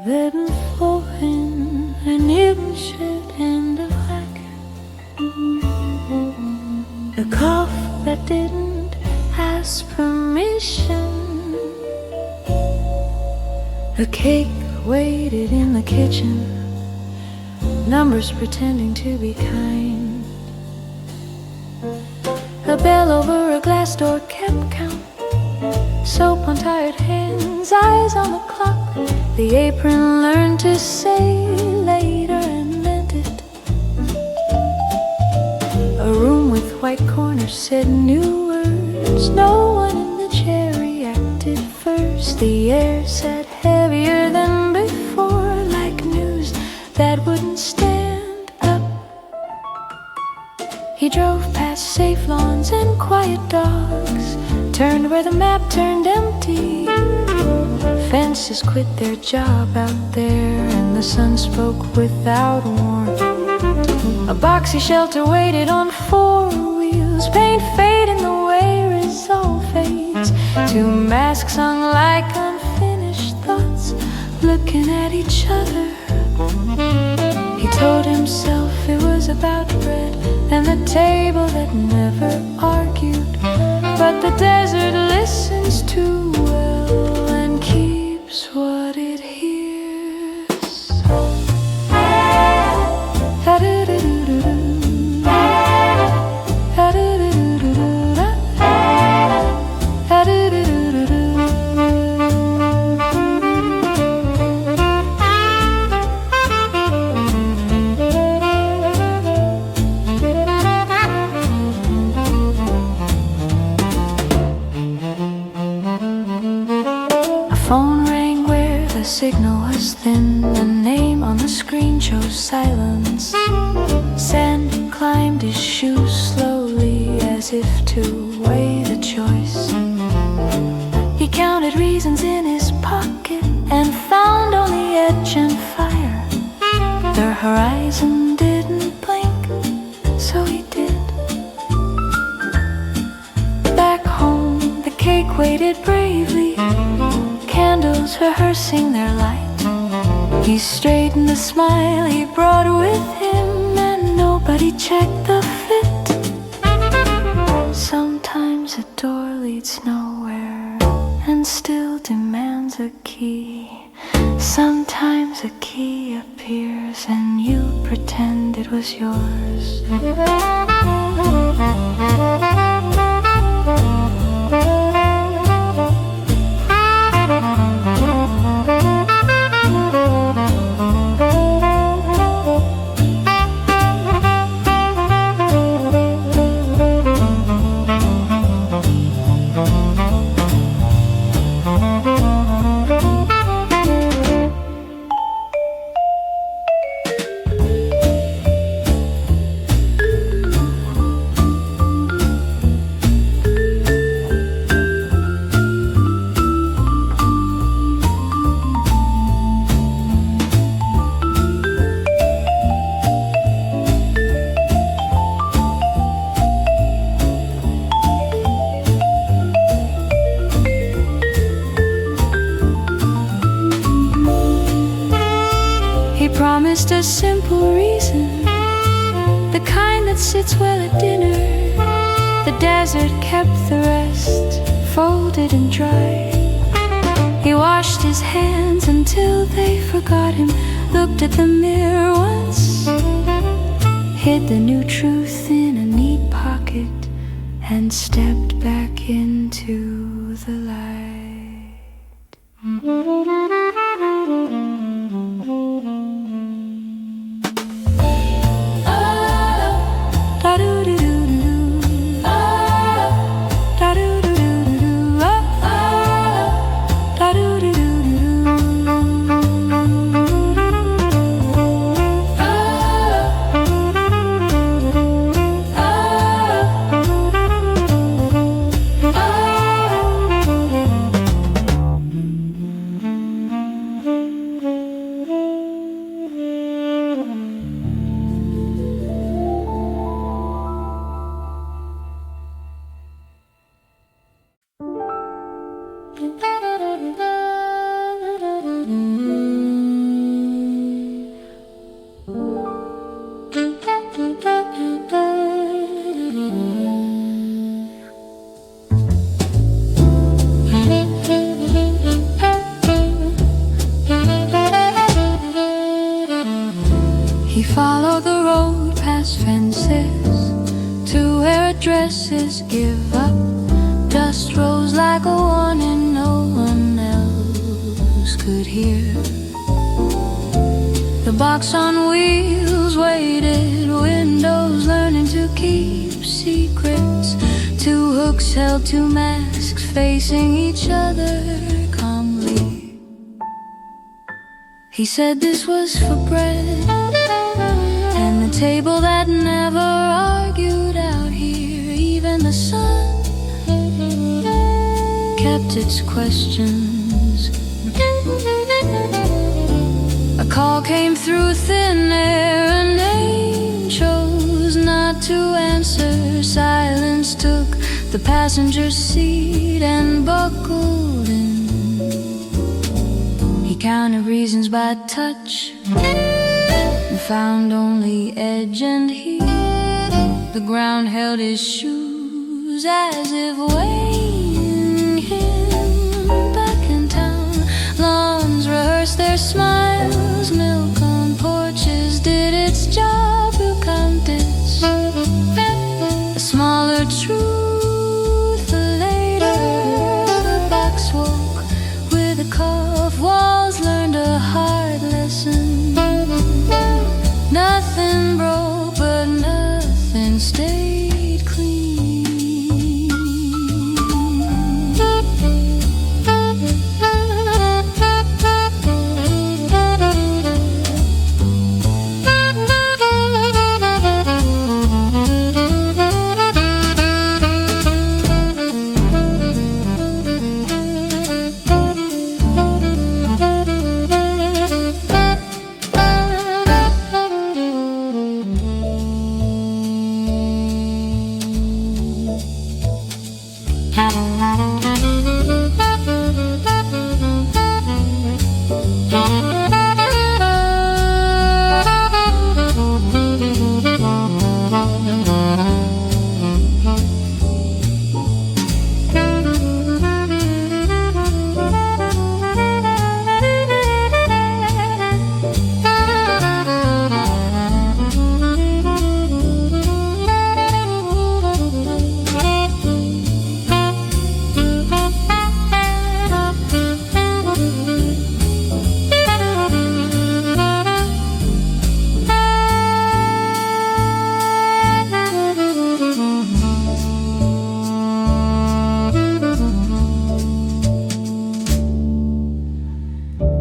Weben vorhin ein Nebenschild in the black. A cough that didn't ask permission. A cake waited in the kitchen. Numbers pretending to be kind. A bell over a glass door kept count. Soap on tired hands, eyes on the clock. The apron learned to say later and meant it. A room with white corners said new words. No one in the chair reacted first. The air sat heavier than before, like news that wouldn't stand up. He drove past safe lawns and quiet dogs, turned where the map turned empty. Fences quit their job out there, and the sun spoke without warmth. A boxy shelter waited on four wheels. Paint fade in the way resolve fades. Two masks hung like unfinished thoughts, looking at each other. He told himself it was about bread and the table that never argued. But the desert listens too well and keeps what it hears. Phone rang where the signal was thin. The name on the screen chose silence. Sandy climbed his shoes slowly, as if to weigh the choice. He counted reasons in his pocket and found only edge and fire. The horizon didn't blink, so he did. Back home, the cake waited bravely, candles rehearsing their light. He straightened the smile he brought with him, and nobody checked the fit. Sometimes a door leads nowhere and still demands a key. Sometimes a key appears and you pretend it was yours. Promised a simple reason, the kind that sits well at dinner. The desert kept the rest, folded and dry. He washed his hands until they forgot him, looked at the mirror once, hid the new truth in a neat pocket, and stepped back into the light. He followed the road past fences to where addresses give up. Dust rose like a warning no one else could hear. The box on wheels waited, windows learning to keep secrets. Two hooks held two masks facing each other calmly. He said this was for bread, and the table that never argued out here. Even the sun kept its questions. A call came through thin air, a name chose not to answer. Silence took the passenger seat and buckled in. He counted reasons by touch and found only edge and heat. The ground held his shoes as if weighing him back in town. Lawns rehearsed their smiles, milk on porches did its job. Who counted a smaller truth later? The box woke with a cough. Walls learned a hard lesson. Nothing broke, but nothing stayed clean.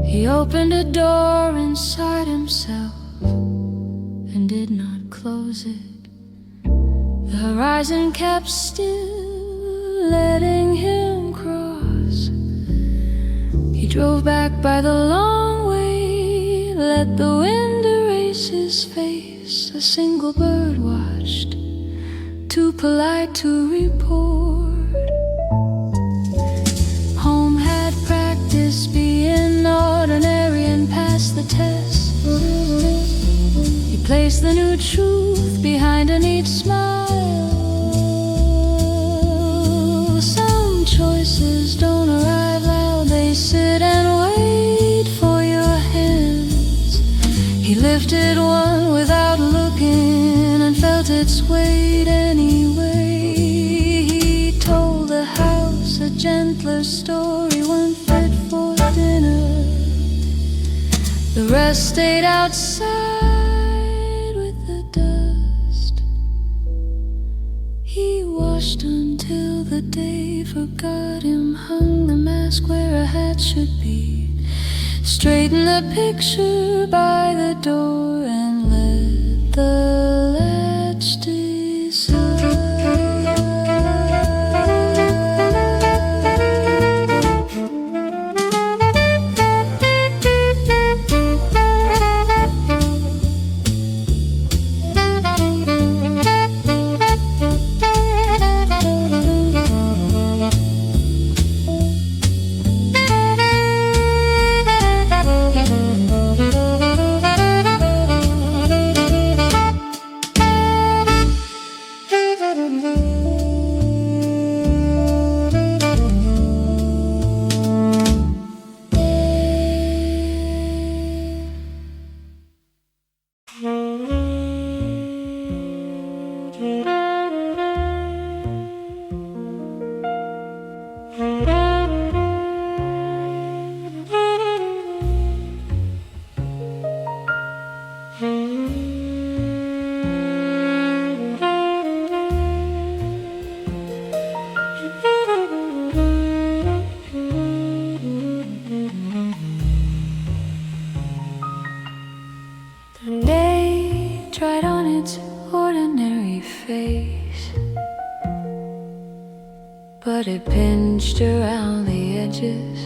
He opened a door inside himself and did not close it. The horizon kept still, letting him cross. He drove back by the long way, let the wind erase his face. A single bird watched, too polite to report. Home had practiced being ordinary and passed the test. He placed the new truth behind a neat smile. Some choices don't arrive loud, they sit and wait for your hands. He lifted one without looking and felt its weight anyway. He told the house a gentler story, one fit for dinner. The rest stayed outside with the dust. He washed until the day forgot him, hung the mask where a hat should be, straightened the picture by the door and let the latch decide. The day dried on its ordinary face, but it pinched around the edges.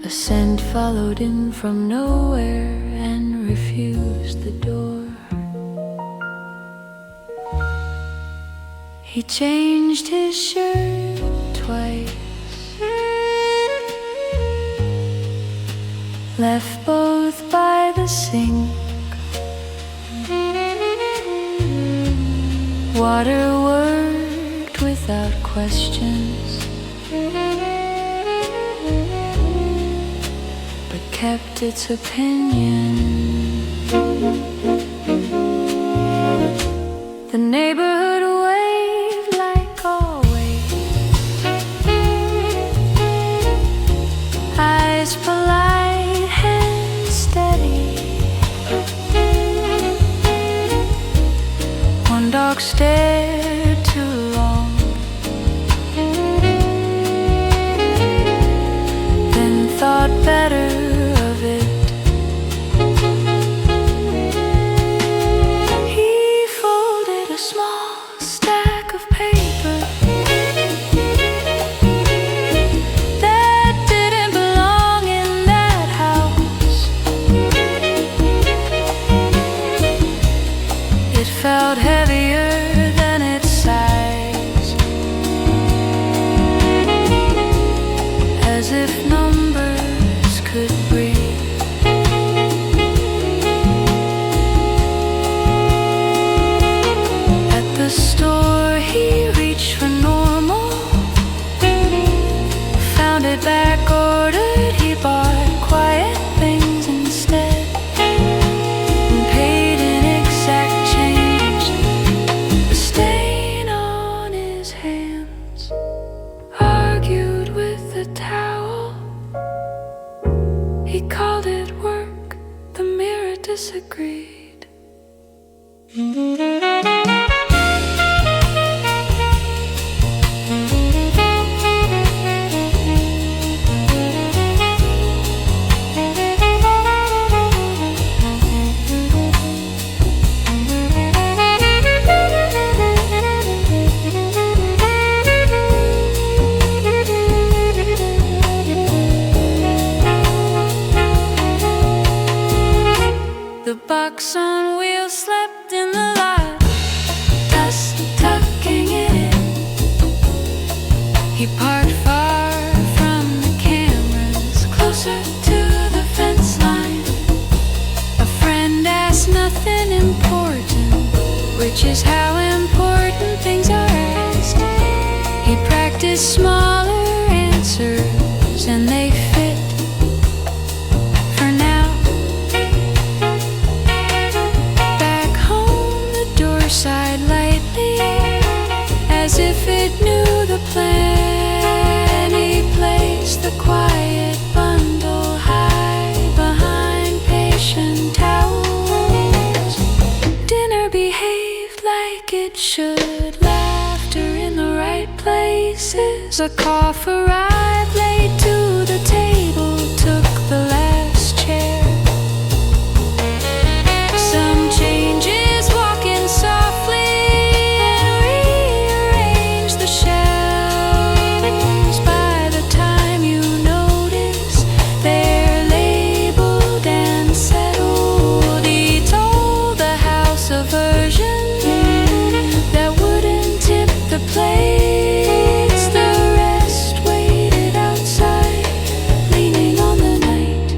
A scent followed in from nowhere and refused the door. He changed his shirt twice, left both by the sink. Water worked without questions, but kept its opinion. The neighborhood waved like always, eyes polite, hands steady. One dog stared too long, then thought better of it. He folded a small stack of paper that didn't belong in that house. It felt heavier than its size, as if numbers could breathe. At the store he reached for normal, found it back ordered. He bought quiet things instead and paid in exact change. The stain on his hands argued with the towel. He called it work, the mirror disagreed. The box on wheels slept in the lot, dust tucking it in. He parked far from the cameras, closer to the fence line. A friend asked nothing important, which is how important things are asked. He practiced smaller answers and they fit for now. Back home, the door sighed lightly, as if it knew the plan. He placed the quiet bundle high behind patient towels. Dinner behaved like it should, laughter in the right places. A cough arrived late to the table, took the last chair. Some changes, walking softly and rearrange the shelves. By the time you notice, they're labeled and settled. He told the house a version that wouldn't tip the plates. The rest waited outside, leaning on the night.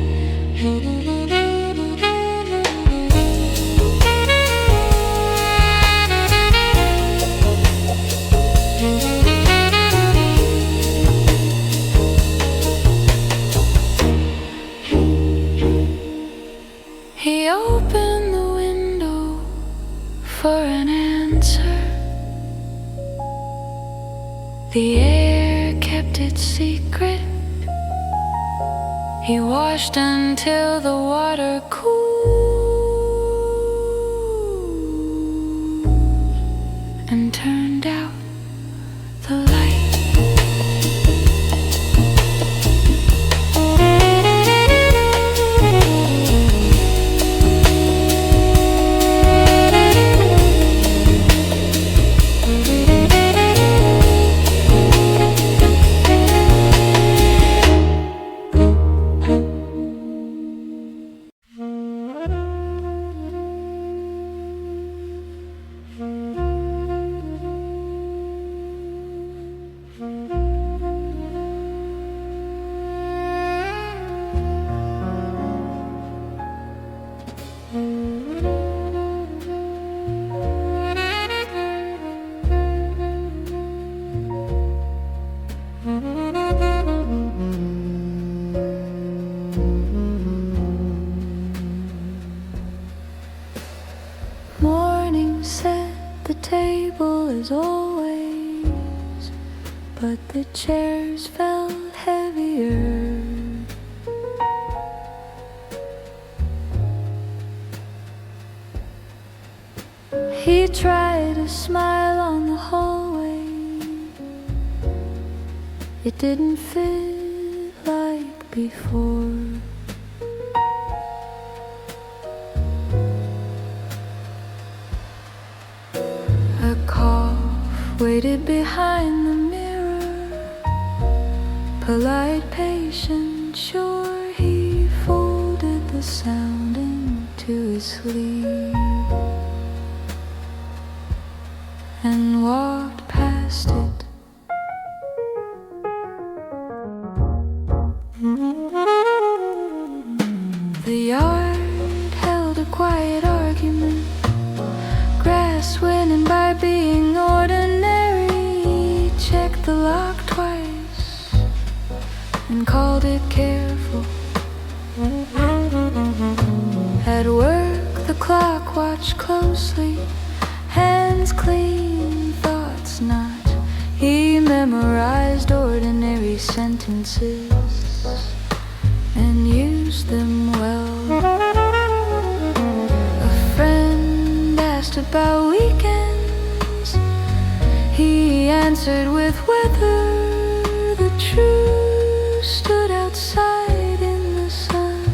He opened the window for an answer. The air kept its secret. He washed until the water cooled and turned out the light. as always, but the chairs felt heavier. He tried to smile on the hallway. It didn't fit like before. A cough waited behind the mirror. Polite, patient, sure, he folded the sound into his sleeve and walked past it. The yard held a quiet argument. Grass winning by being ordinary. He checked the lock twice and called it careful. At work the clock watched closely. Hands clean, thoughts not. He memorized ordinary sentences and used them well. A friend asked about weekends. He answered with whether the truth stood outside in the sun.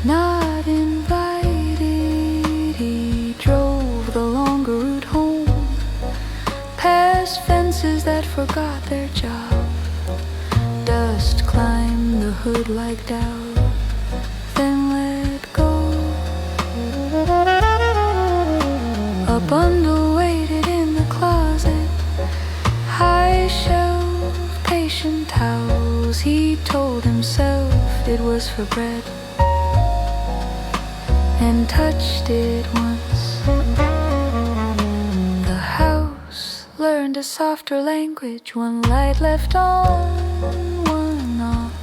Not invited, he drove the longer route home, past fences that forgot their job. Dust climbed the hood like doubt, then let go. A bundle waited in the closet, high shelf, patient towels. He told himself it was for bread and touched it once. The house learned a softer language. One light left on, one off.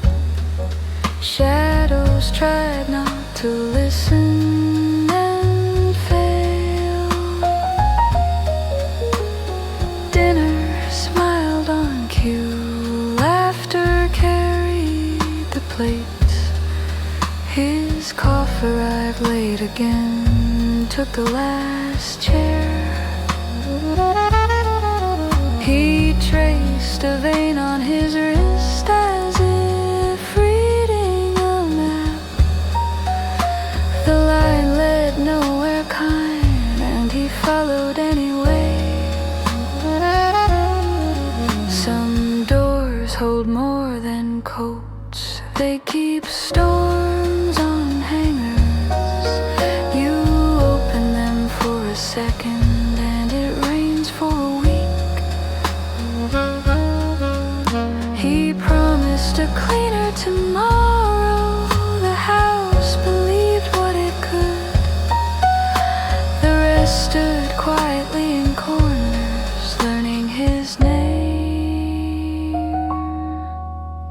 Shadows tried not to listen and failed. Dinner smiled on cue. Laughter carried the plates. His cough arrived late again, took the last chair. He traced a vein on his wrist as if reading a map. The line led nowhere kind, and he followed anyway. Some doors hold more than coats. They keep storms on hangers. You open them for a second and it rains for a week. He promised a cleaner tomorrow. The house believed what it could. The rest stood quietly in corners, learning his name.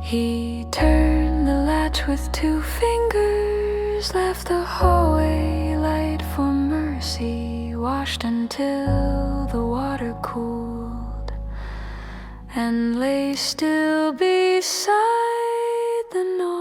He turned the latch with 2 fingers, left the hallway light for mercy, washed until the water cooled, and lay still beside the Noir.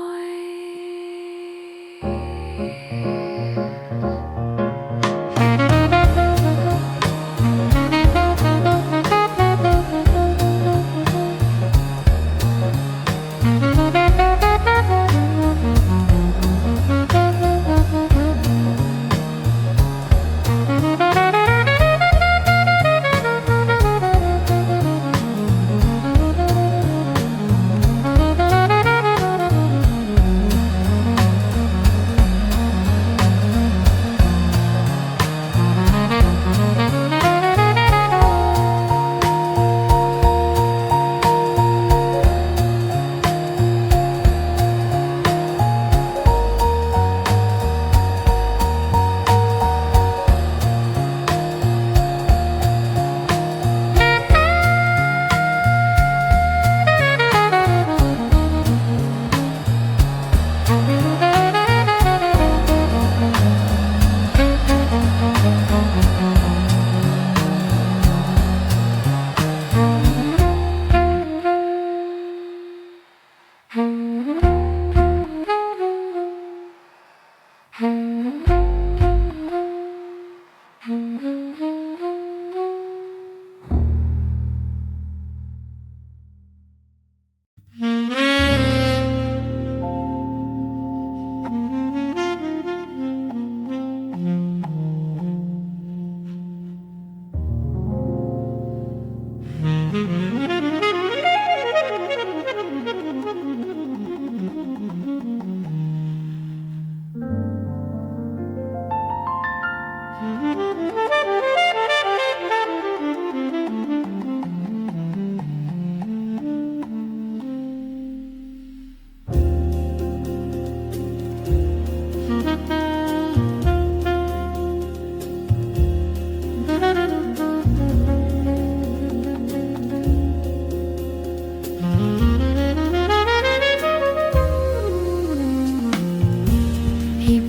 He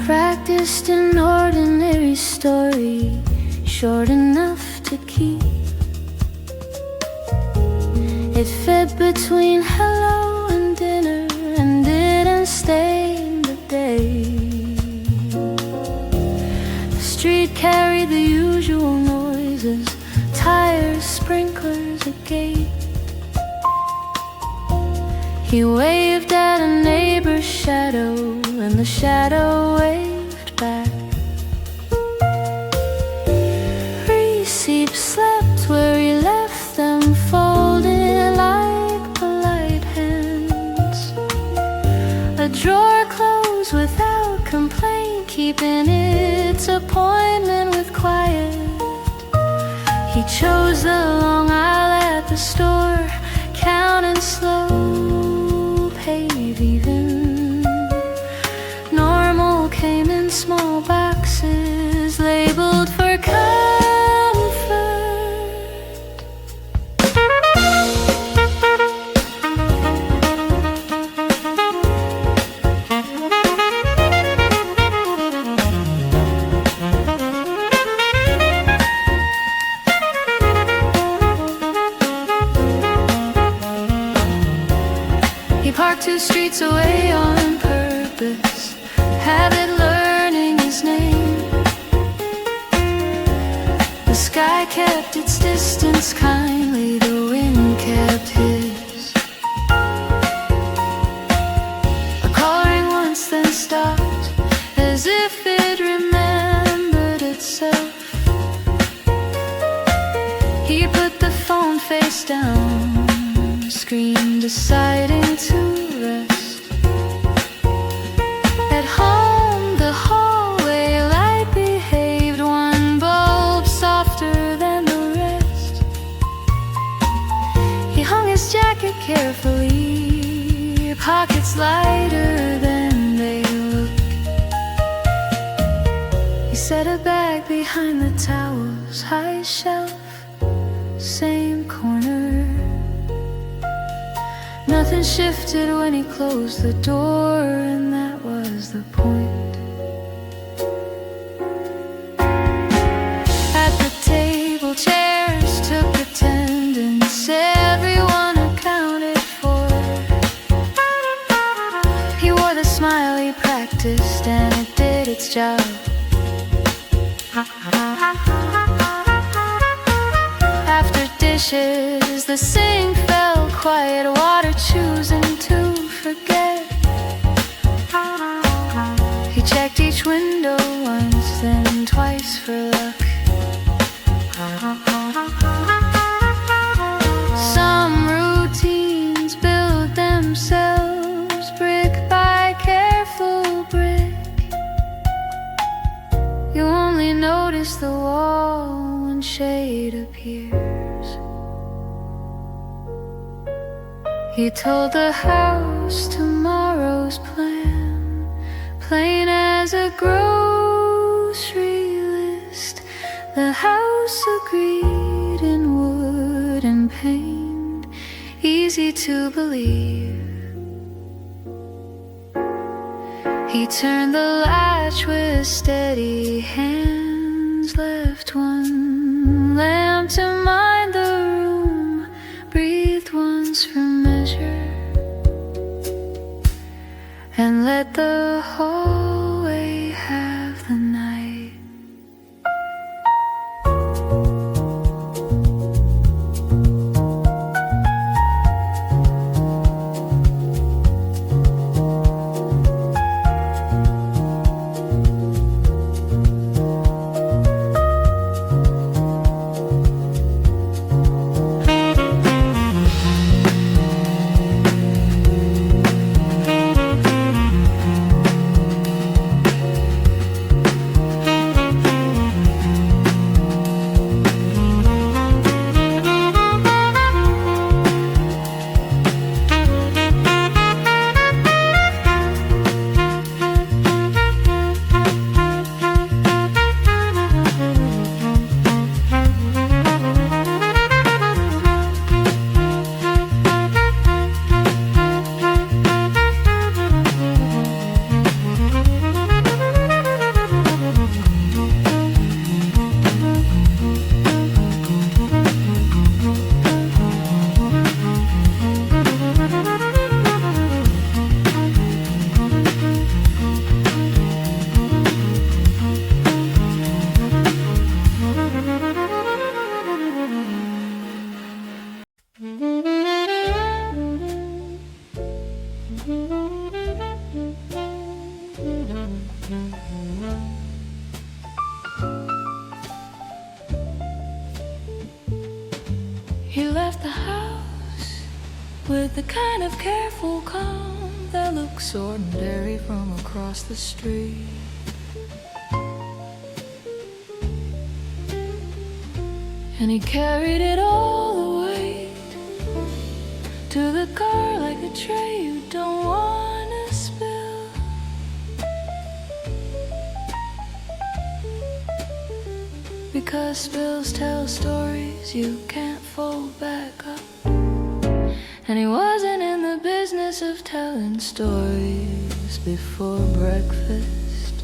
practiced an ordinary story, short enough to keep. It fit between hello and dinner and didn't stain the day. The street carried the usual noises, tires, sprinklers, a gate. He waved at a neighbor's shadow, and the shadow waved back. Receipts slept where he left them, folded like polite hands. A drawer closed without complaint, keeping its appointment with quiet. He chose the long aisle at the store, counting slow, paid even. Normal came in small boxes, labeled for comfort. He parked 2 streets away on purpose, habit learning his name. The sky kept its distance kindly, the wind kept his. A call rang once, then stopped, as if it remembered itself. He put the phone face down, screen deciding to rest. At home, the hallway light behaved, one bulb softer than the rest. He hung his jacket carefully, pockets lighter than they looked. He set a bag behind the towels, high shelf, same corner. Nothing shifted when he closed the door, and that was the point. At the table, chairs took attendance, everyone accounted for. He wore the smile he practiced, and it did its job. After dishes, the sink fell quiet, water choosing to forget. He checked each window once, then twice for luck. Some routines build themselves, brick by careful brick. You only notice the wall when shade appears. He told the house tomorrow's plan, plain as a grocery list. The house agreed in wood and paint, easy to believe. He turned the latch with steady hands, left one lamp to mind the room, breathed once for measure, and let the hallway have He left the house with the kind of careful calm that looks ordinary from across the street. And he carried it all the way to the car like a tray you don't wanna spill. Because spills tell stories you can't fold back up. And he wasn't in the business of telling stories before breakfast.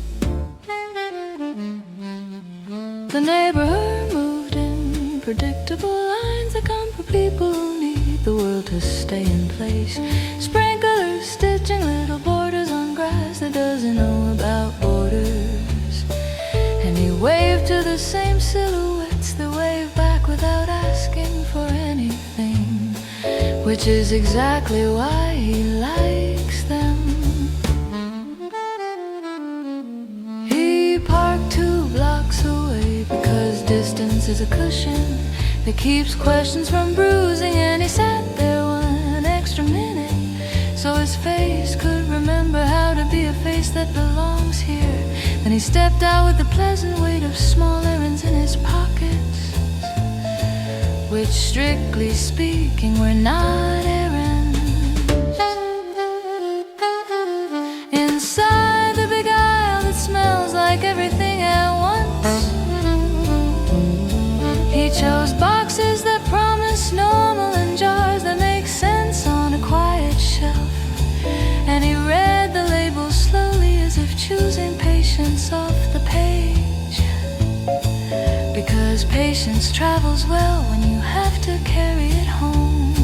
The neighborhood moved in predictable lines that come for people who need the world to stay in place. Sprinklers stitching little borders on grass that doesn't know about borders. And he waved to the same silhouettes that wave back without asking for anything, which is exactly why he likes them. He parked 2 blocks away because distance is a cushion that keeps questions from bruising. And he sat there 1 extra minute so his face could remember how to be a face that belongs here. Then he stepped out with the pleasant weight of small errands in his pockets, which strictly speaking were not errands. Inside the big aisle that smells like everything at once, he chose boxes that promise normal and jars that make sense on a quiet shelf. And he read the labels slowly as if choosing patience off the page, because patience travels well when you have to carry it home.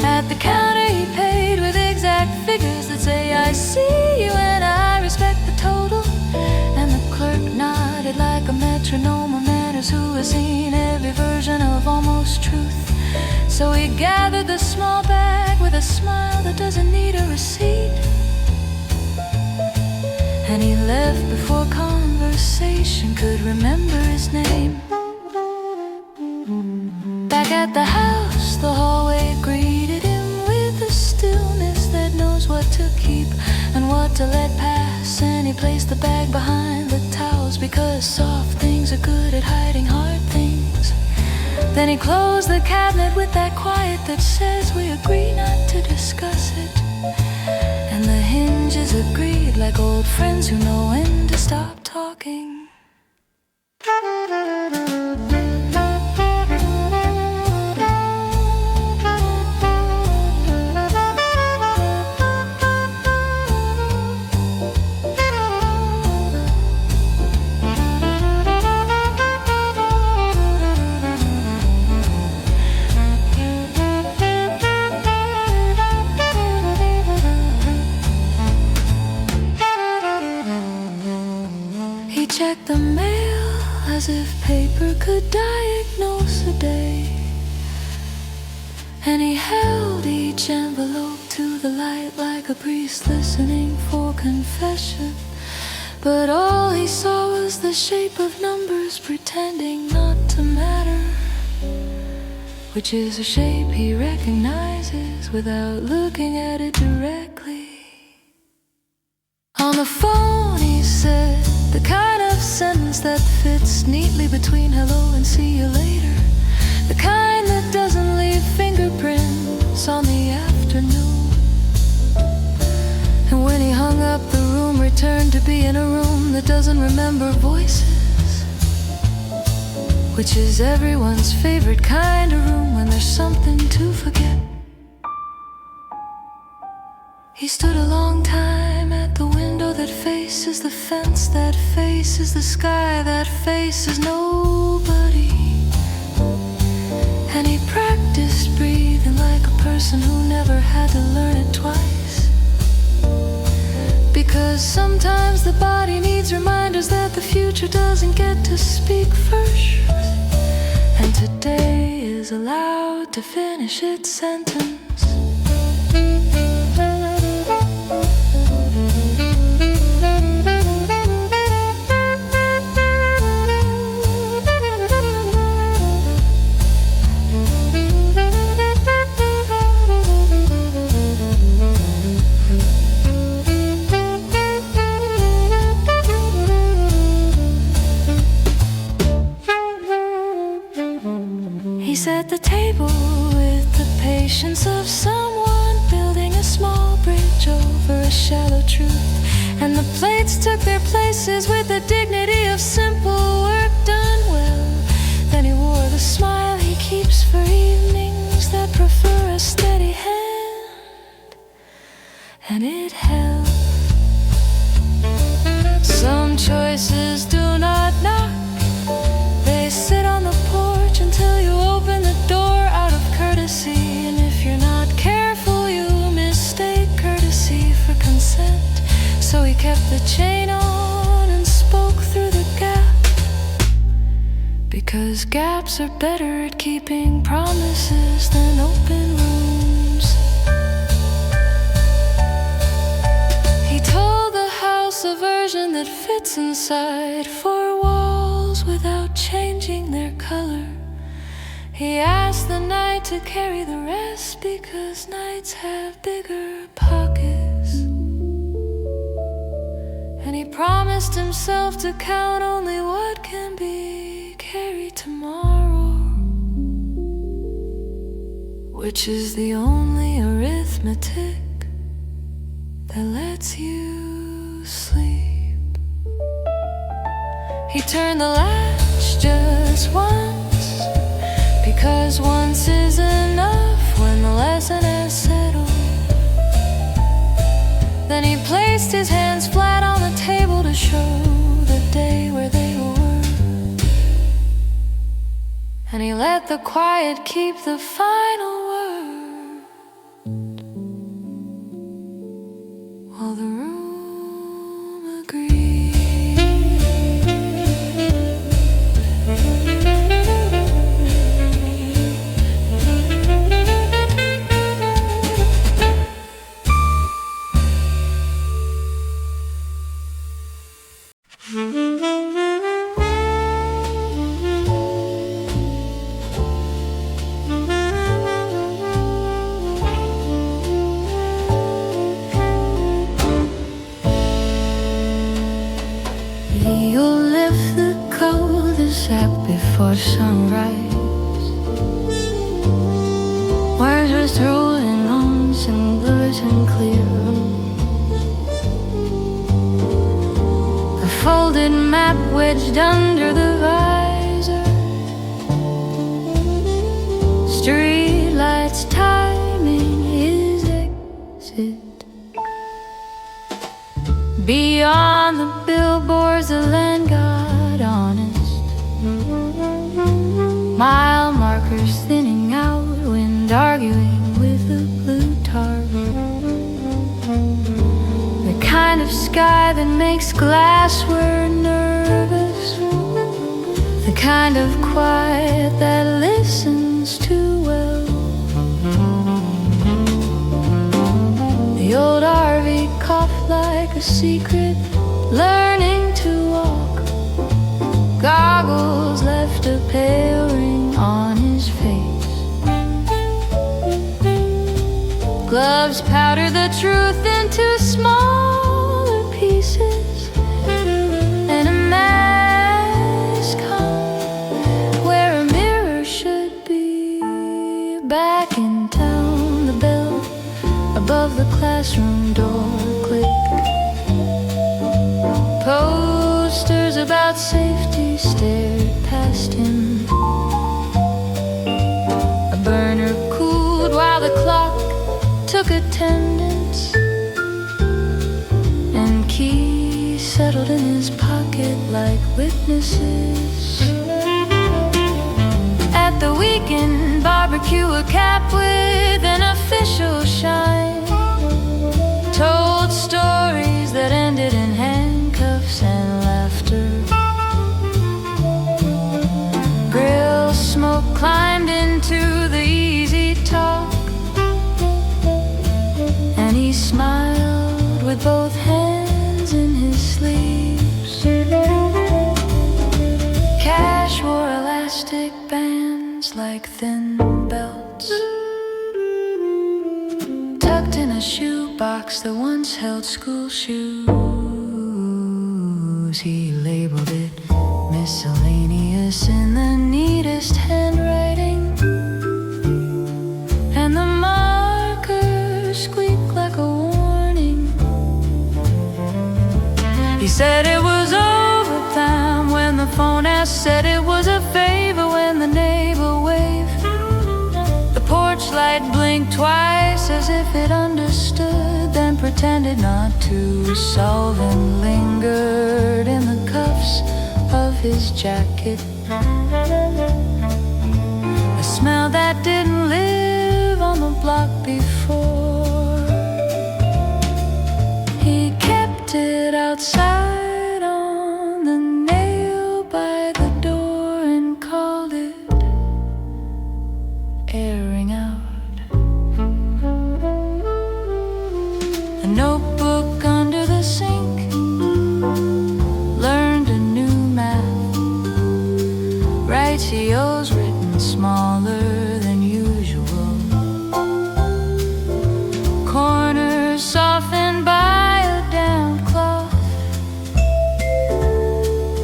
At the counter he paid with exact figures that say, I see you and I respect the total. And the clerk nodded like a metronome, a manners who has seen every version of almost truth. So he gathered the small bag with a smile that doesn't need a receipt. And he left before conversation could remember his name. Back at the house, the hallway greeted him with a stillness that knows what to keep and what to let pass. And he placed the bag behind the towels because soft things are good at hiding hard things. Then he closed the cabinet with that quiet that says we agree not to discuss it. And the hinges agreed like old friends who know when to stop talking. Checked the mail as if paper could diagnose a day. And he held each envelope to the light like a priest listening for confession. But all he saw was the shape of numbers pretending not to matter, which is a shape he recognizes without looking at it directly. On the phone he said the kind of sentence that fits neatly between hello and see you later, the kind that doesn't leave fingerprints on the afternoon. And when he hung up, the room returned to be in a room that doesn't remember voices, which is everyone's favorite kind of room when there's something to forget. He stood a long time at the window that faces the fence, that faces the sky, that faces nobody. And he practiced breathing like a person who never had to learn it twice. Because sometimes the body needs reminders that the future doesn't get to speak first. And today is allowed to finish its sentence. hands took their places with the dignity of simple work done well. Then he wore the smile he keeps for evenings that prefer a steady hand, and it held. Some choices do not knock, they sit on the porch until you open the door out of courtesy. And if you're not careful, you mistake courtesy for consent. So he kept the chain on and spoke through the gap, because gaps are better at keeping promises than open rooms. He told the house a version that fits inside four walls without changing their color. He asked the night to carry the rest, because nights have bigger pockets. And he promised himself to count only what can be carried tomorrow, which is the only arithmetic that lets you sleep. He turned the latch just once, because once is enough when the lesson has settled. Then he placed his hands flat on the table to show the day where they were, and he let the quiet keep the final word, while the room agreed. You'll lift the cul-de-sac before sunrise. Wires just rolling on some glisten clear. The folded map wedged under the visor. Street lights timing his exit. Beyond the billboards, the land got honest. Mile markers thinning out, wind arguing with the blue tarp. The kind of sky that makes glassware nervous, the kind of quiet that listens too well. The old RV coughed like a secret, learning to walk. Goggles left a pale ring on his face. Gloves powder the truth into smaller pieces, and a mask hung where a mirror should be. Back in town, the bell above the classroom door clicked. Posters about safety stared past him. A burner cooled while the clock took attendance, and keys settled in his pocket like witnesses. At the weekend barbecue, a cap with an official shine told stories that ended in handcuffs and laughter. Grill smoke climbed into the easy talk, and he smiled with both hands in his sleeves. Cash wore elastic bands like thin belts, tucked in a shoebox that once held school shoes. He labeled it miscellaneous in the neatest handwriting, and the marker squeaked like a warning. He said it was overtime when the phone asked, said it was a favor when the neighbor waved. The porch light blinked twice as if it understood, then pretended not to solve and lingered in the cuffs of his jacket. A smell that didn't live on the block before. He kept it outside on the nail by the door and called it airing out. A notebook under the sink, learned a new math. Ratios written smaller than usual. Corners softened by a damp cloth.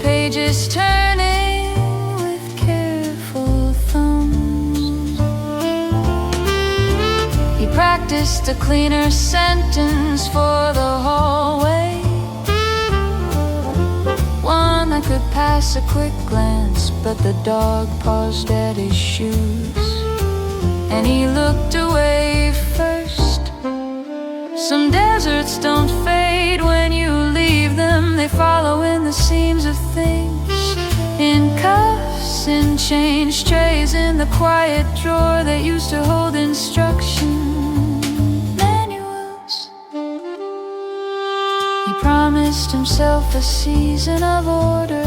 Pages turning with careful thumbs. He practiced a cleaner sentence for the hallway, one that could pass a quick glance, but the dog paused at his shoes, and he looked away first. Some deserts don't fade when you leave them, they follow in the seams of things, in cuffs, in change trays, in the quiet drawer that used to hold instruction manuals. He promised himself a season of order,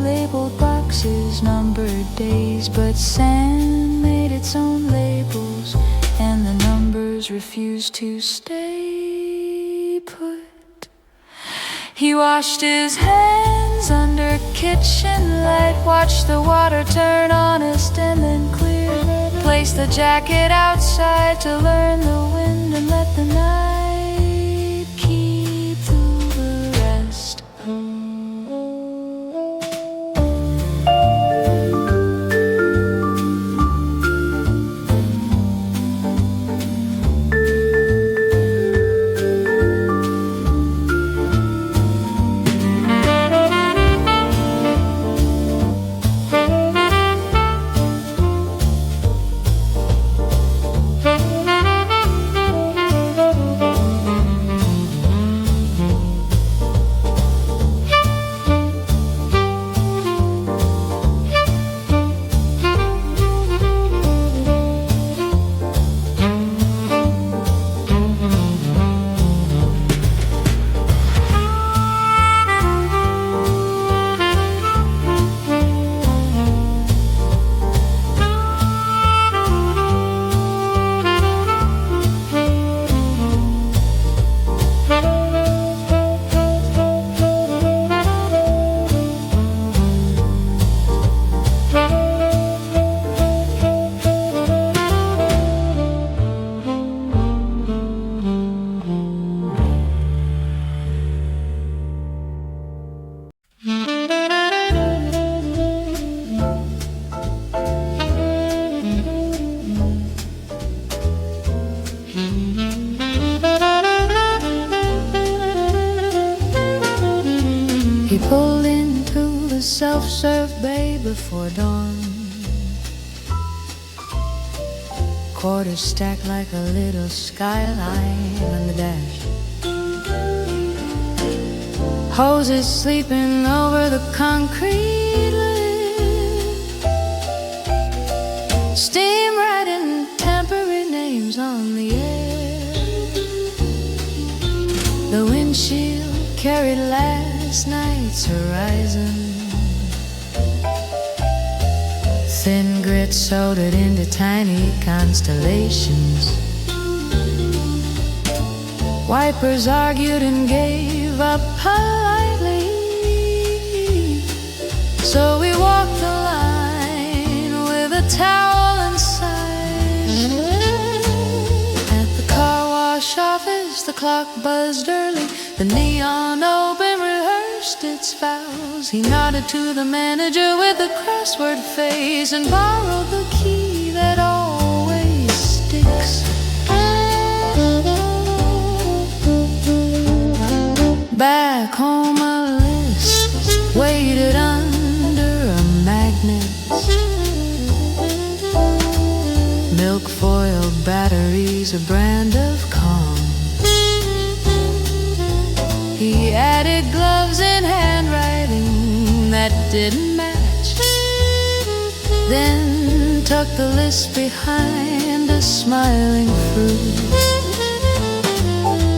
labeled boxes, numbered days, but sand made its own labels, and the numbers refused to stay put. He washed his hands under kitchen light, watched the water turn honest and then clear, placed the jacket outside to learn the wind and let the night keep through the rest. He pulled into the self-serve bay before dawn. Quarters stacked like a little skyline on the dash. Hoses sleeping over the concrete lid. Steam writing temporary names on the air. The windshield carried last night's horizon. Thin grit soldered into tiny constellations. Wipers argued and gave up politely. So we walked the line with a towel inside. At the car wash office, the clock buzzed early. The neon open rehearsed its vows. He nodded to the manager with a crossword face and borrowed the key that always sticks. Back home a list waited under a magnet. Milk foil batteries, a brand of calm. He added gloves and handwriting that didn't match, then tucked the list behind a smiling fruit.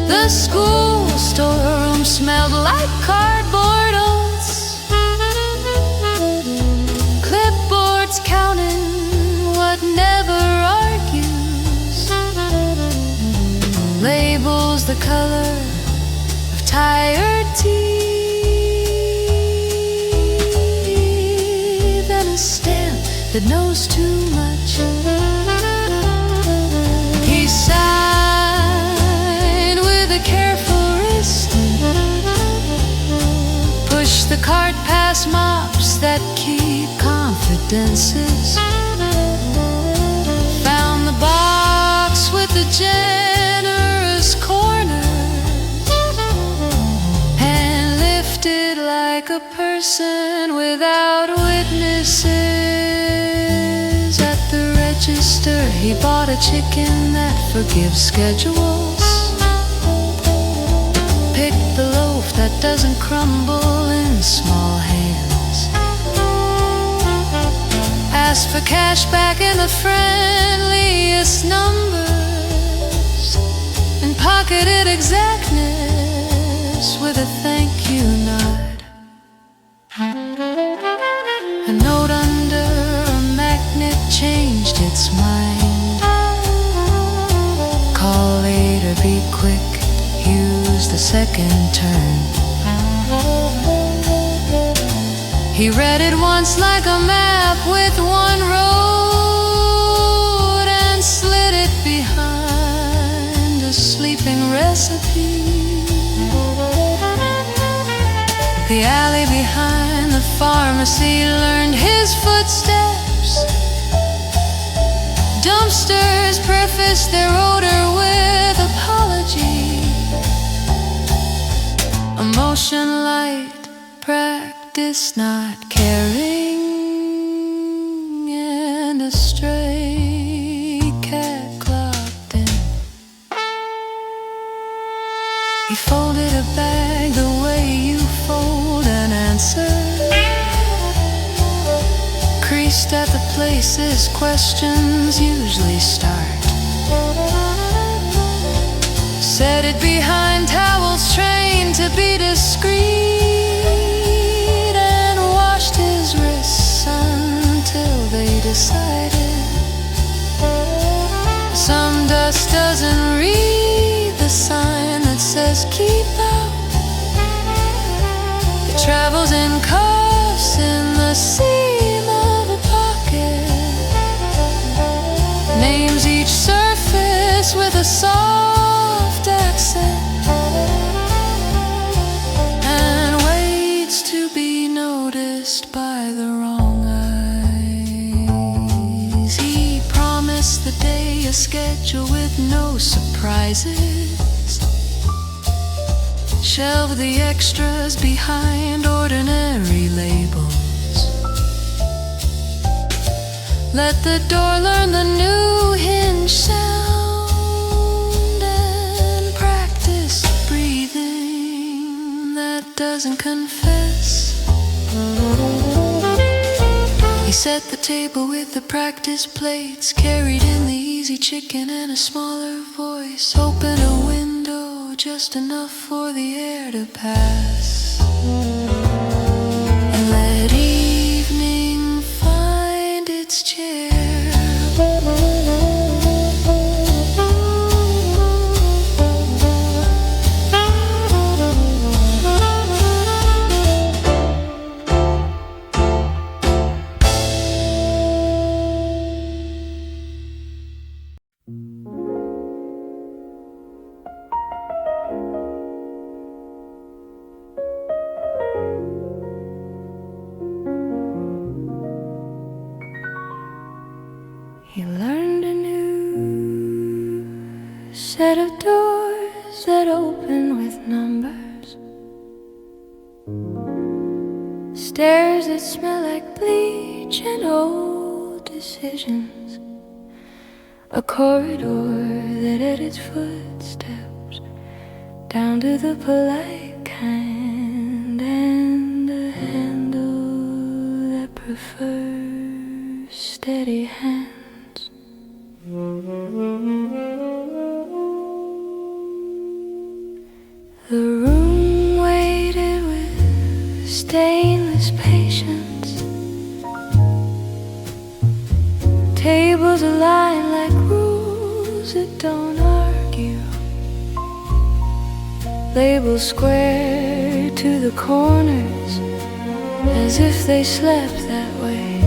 The school storeroom smelled like cardboard oats, clipboards counting what never argues, labels the color of tired teeth, and a stamp that knows too much. He sighed with a careful wrist, pushed the cart past mops that keep confidences, found the box with the generous corner, and lifted like a person without witnesses. At the register he bought a chicken that forgives schedules, picked the loaf that doesn't crumble in small hands, asked for cash back in the friendliest numbers, and pocketed exactness with a thank you nod. A note under a magnet changed its mind. Call later, be quick, use the second turn. He read it once like a map with one road, and slid it behind a sleeping recipe. The alley behind the pharmacy learned his footsteps. Dumpsters prefaced their odor with apology. Emotion light, practice not caring, and a stray cat clocked in. He folded a bag the way you fold an answer, creased at the places questions usually start, set it behind towels trained to be discreet, and washed his wrists until they decided some dust doesn't read the sign that says keep out. It travels in cuffs in the seam of a pocket, names each surface with a soft accent, and waits to be noticed by the wrong eyes. He promised the day a schedule with no surprises, shelved the extras behind ordinary labels, let the door learn the new hinge sound, and practice breathing that doesn't confess. He set the table with the practice plates, carried in the easy chicken and a smaller voice, opened a window just enough for the air to pass, and let evening find its chair. Stairs that smell like bleach and old decisions. A corridor that had its footsteps down to the polite kind, and a handle that prefers steady hands. The room waited with stainless patience. Tables aligned like rules that don't argue. Labels squared to the corners as if they slept that way.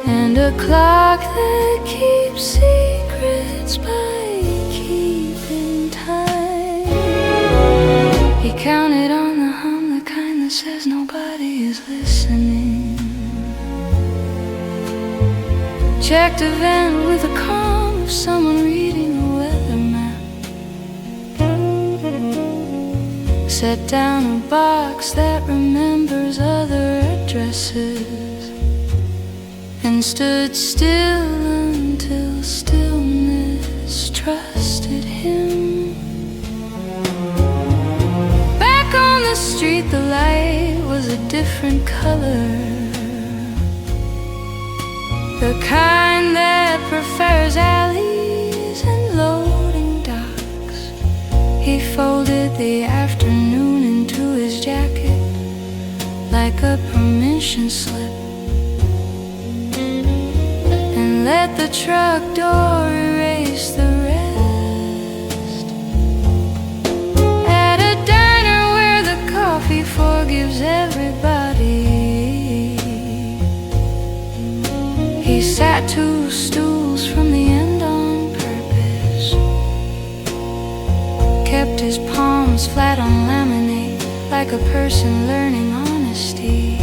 And a clock that keeps secrets by keeping time. He counted on the hum, the kind that says nobody is listening. Checked a vent with the calm of someone reading a weather map. Set down a box that remembers other addresses, and stood still until stillness trusted him. Back on the street the light was a different color, the kind that prefers alleys and loading docks. He folded the afternoon into his jacket like a permission slip, and let the truck door erase the rest. At a diner where the coffee forgives everybody, he sat 2 stools from the end on purpose. Kept his palms flat on laminate like a person learning honesty,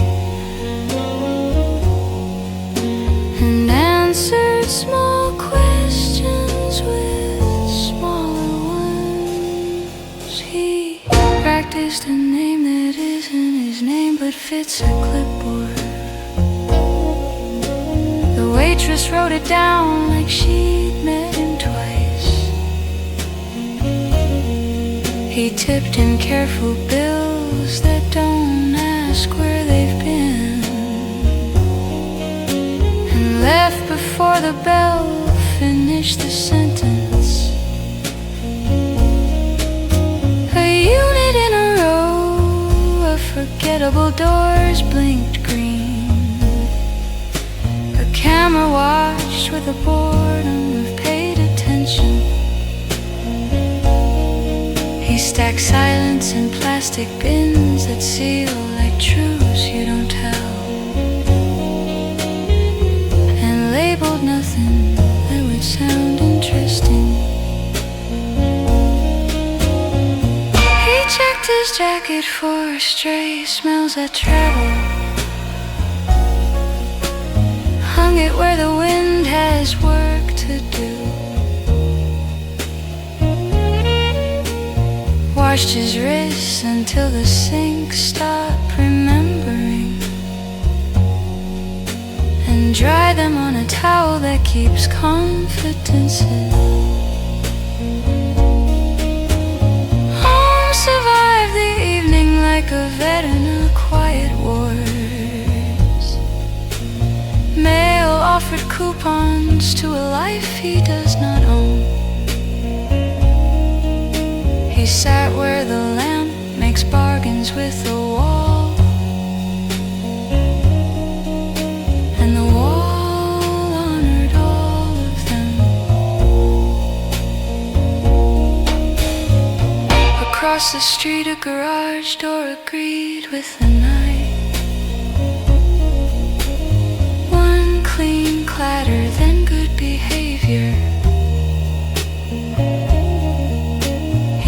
and answered small questions with smaller ones. He practiced a name that isn't his name but fits a clipboard. The waitress wrote it down like she'd met him twice. He tipped him careful bills that don't ask where they've been, and left before the bell finished the sentence. A unit in a row of forgettable doors blinked green. A camera watched with a boredom of paid attention. He stacked silence in plastic bins that seal like truths you don't tell, and labeled nothing that would sound interesting. He checked his jacket for stray smells that travel, hung it where the wind has work to do, washed his wrists until the sink stopped remembering, and dried them on a towel that keeps confidences. Home survived the evening like a vet in a quiet wars. Mail offered coupons to a life he does not own. He sat where the lamp makes bargains with the wall, and the wall honored all of them. Across the street a garage door agreed with the night. One clean clatter, then good behavior.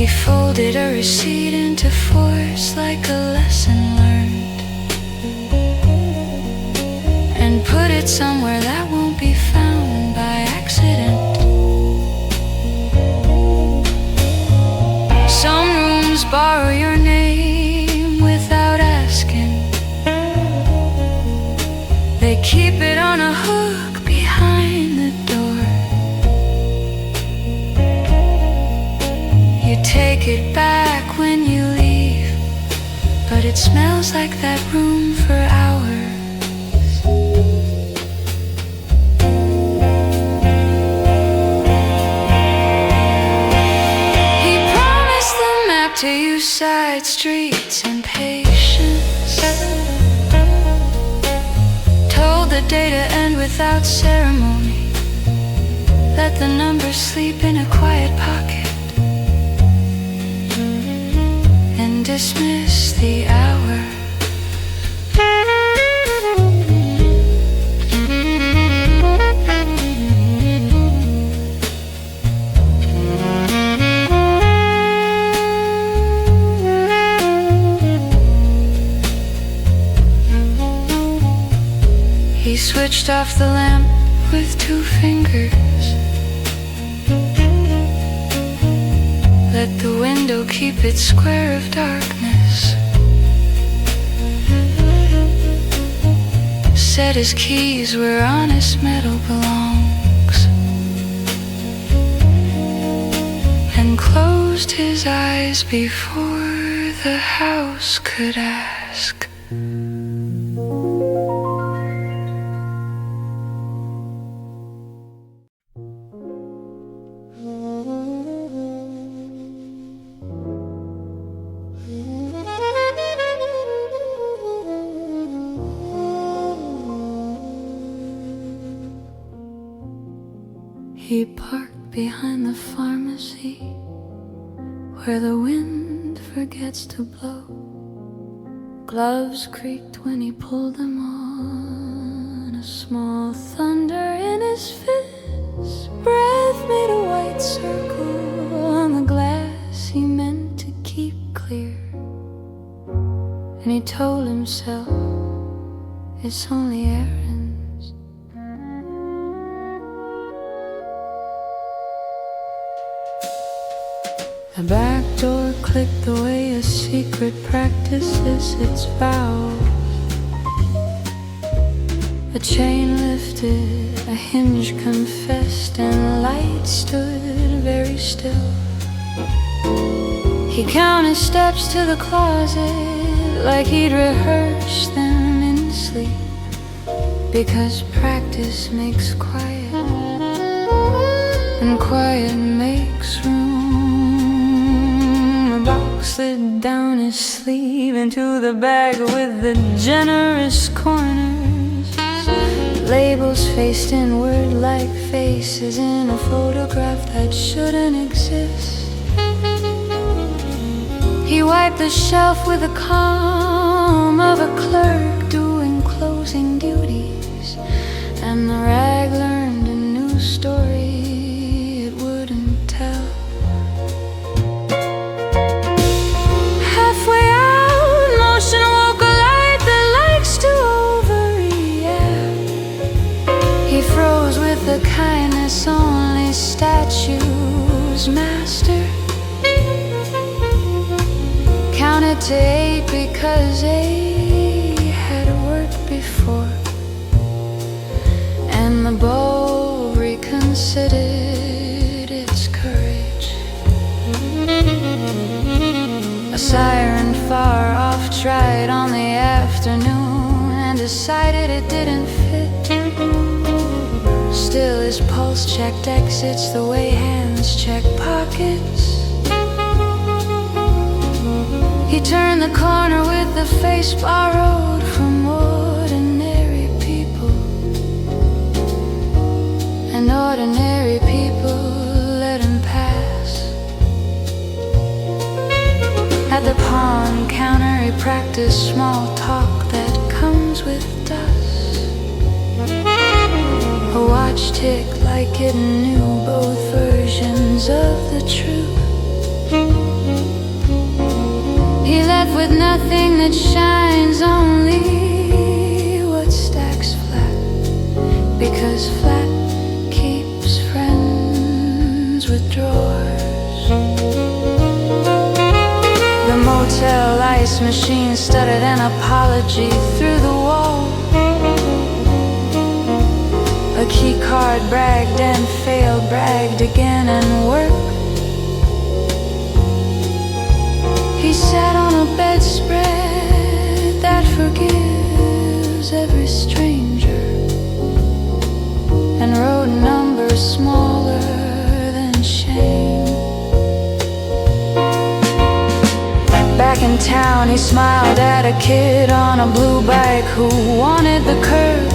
He folded a receipt into force like a lesson learned, and put it somewhere that won't be found by accident. Some rooms borrow your name without but it smells like that room for hours. He promised the map to use side streets and patience, told the day to end without ceremony, let the numbers sleep in a quiet pocket, and dismiss the hour. He switched off the lamp with 2 fingers, let the window keep its square of darkness, said his keys where honest metal belongs, and closed his eyes before the house could ask. He parked behind the pharmacy, where the wind forgets to blow. Gloves creaked when he pulled them on. A small thunder in his fist, breath made a white circle on the glass he meant to keep clear. And he told himself, it's only errands. The back door clicked the way a secret practices its vows. A chain lifted, a hinge confessed, and light stood very still. He counted steps to the closet like he'd rehearsed them in sleep, because practice makes quiet, and quiet makes room. Slid down his sleeve into the bag with the generous corners, labels faced inward like faces in a photograph that shouldn't exist. He wiped the shelf with the calm of a clerk doing closing duties, and the rag learned a new story it wouldn't tell. The kindness only statues master. Counted to 8 because 8 had worked before, and the bow reconsidered its courage. A siren far off tried on the afternoon and decided it didn't fit. Still his pulse checked exits the way hands check pockets. He turned the corner with the face borrowed from ordinary people, and ordinary people let him pass. At the pawn counter he practiced small talk that comes with dust. A watch ticked like it knew both versions of the truth. He left with nothing that shines, only what stacks flat, because flat keeps friends with drawers. The motel ice machine stuttered an apology through the wall. A key card bragged and failed, bragged again and worked. He sat on a bedspread smaller than shame. Back in town, he smiled at a kid on a blue bike who wanted the curb.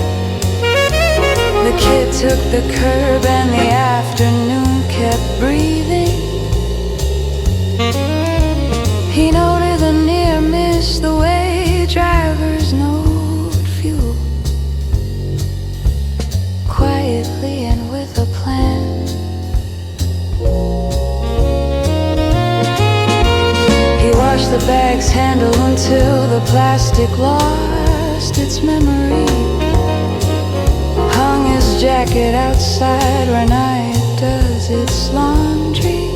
The kid took the curb and the afternoon kept breathing. He noted the near miss, the way drivers note fuel, quietly and with a plan. He washed the bag's handle until the plastic lost its memory. Hung his jacket outside where night does its laundry.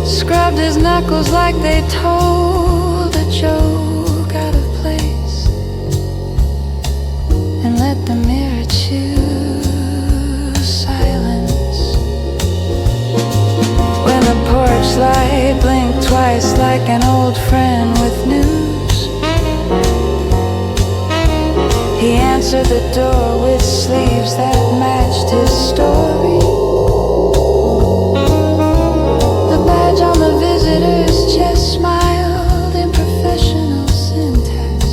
Scrubbed his knuckles like they told a joke out of place, and let the mirror choose silence. When the porch light blinked twice like an old friend with news, he answered the door with sleeves that matched his story. On the visitor's chest smiled in professional syntax,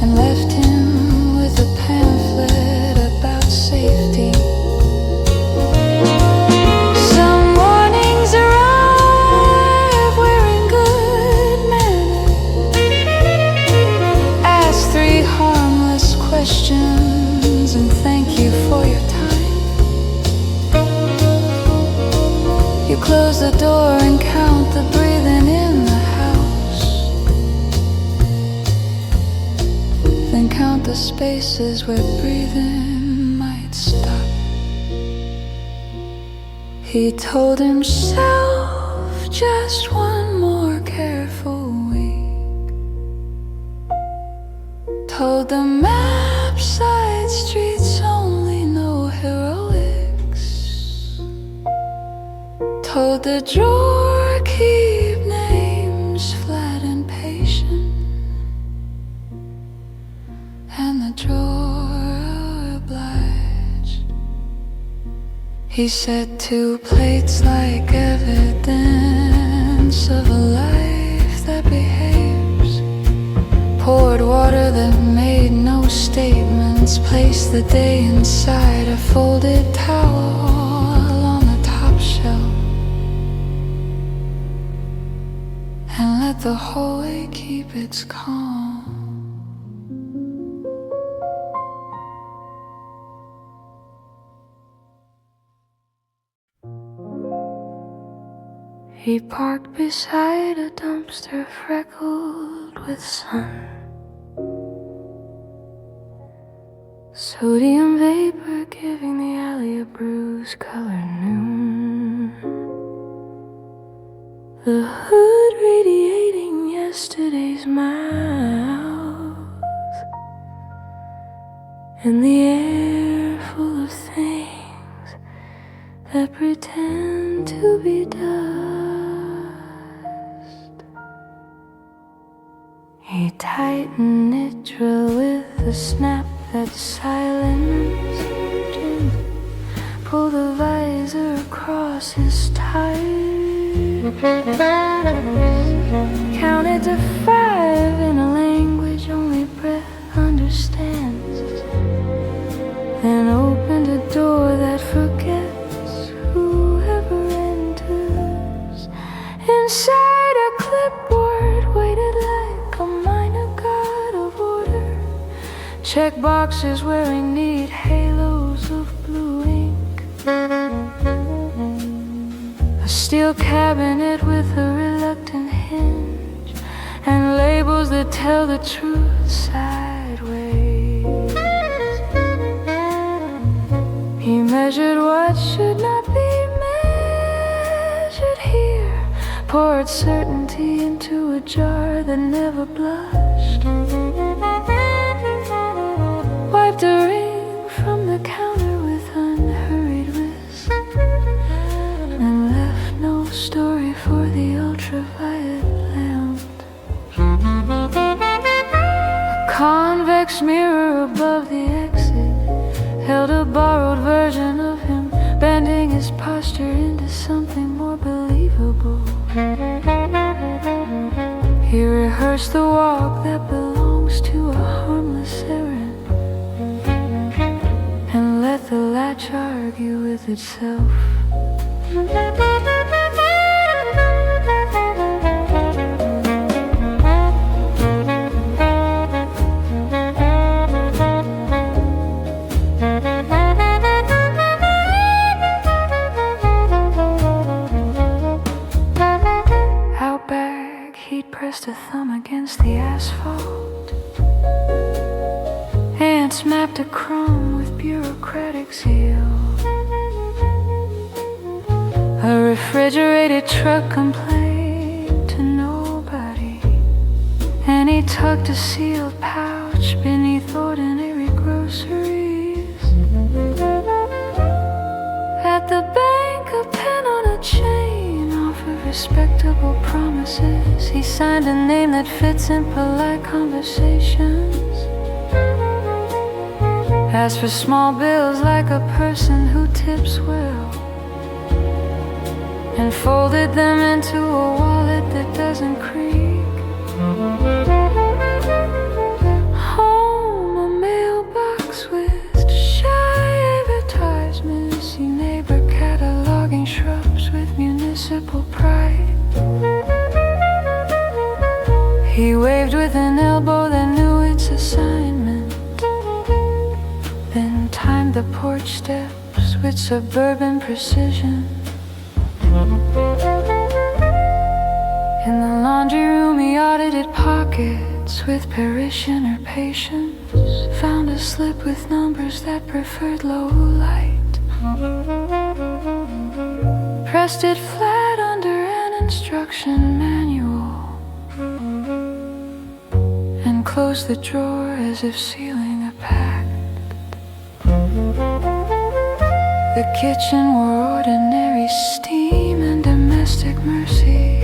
and left him with a pamphlet about safety. Some mornings arrive wearing good manners. Ask 3 harmless questions and thank you for your time. You close the door and count the breathing in the house, then count the spaces where breathing might stop. He told himself just one more careful week. Told the map side streets only no heroics. Told the drawer keep names flat and patient, and the drawer obliged. He set 2 plates like evidence of a life that behaves. Poured water that made no statements. Placed the day inside a folded towel on the top shelf, and let the hallway keep its calm. He parked beside a dumpster freckled with sun. Sodium vapor giving the alley a bruise color noon. The hood radiating yesterday's mouth, and the air full of things that pretend to be dust. He tightened it, drill with a snap that silenced Jim. Pulled the visor across his tie. Counted to 5 in a language only breath understands, then opened a door that forgets whoever enters. Inside a clipboard waited like a minor god of order. Check boxes wearing neat halos of blue ink. A steel cabinet with a reluctant hinge, and labels that tell the truth sideways. He measured what should not be measured here, poured certainty into a jar that never blushed, wiped a ring from the counter with unhurried wrist, and left no story for the ultraviolet lamp. A convex mirror above the exit, He rehearsed the walk that belongs to a harmless errand, and let the latch argue with itself. Pressed a thumb against the asphalt. Ants mapped a crumb with bureaucratic zeal. A refrigerated truck complained to nobody, and he tucked a sealed pouch beneath ordinary groceries. At the bank, a pen on a chain offered respectable promises. He signed a name that fits in polite conversations. Asked for small bills like a person who tips well, and folded them into a wallet that doesn't creak. Home, a mailbox with shy advertisements. See neighbor cataloging shrubs with municipal pride. He waved with an elbow that knew its assignment, then timed the porch steps with suburban precision. In the laundry room he audited pockets with parishioner patience, found a slip with numbers that preferred low light, pressed it flat under an instruction manual, and closed the drawer as if sealing a pact. The kitchen wore ordinary steam and domestic mercy.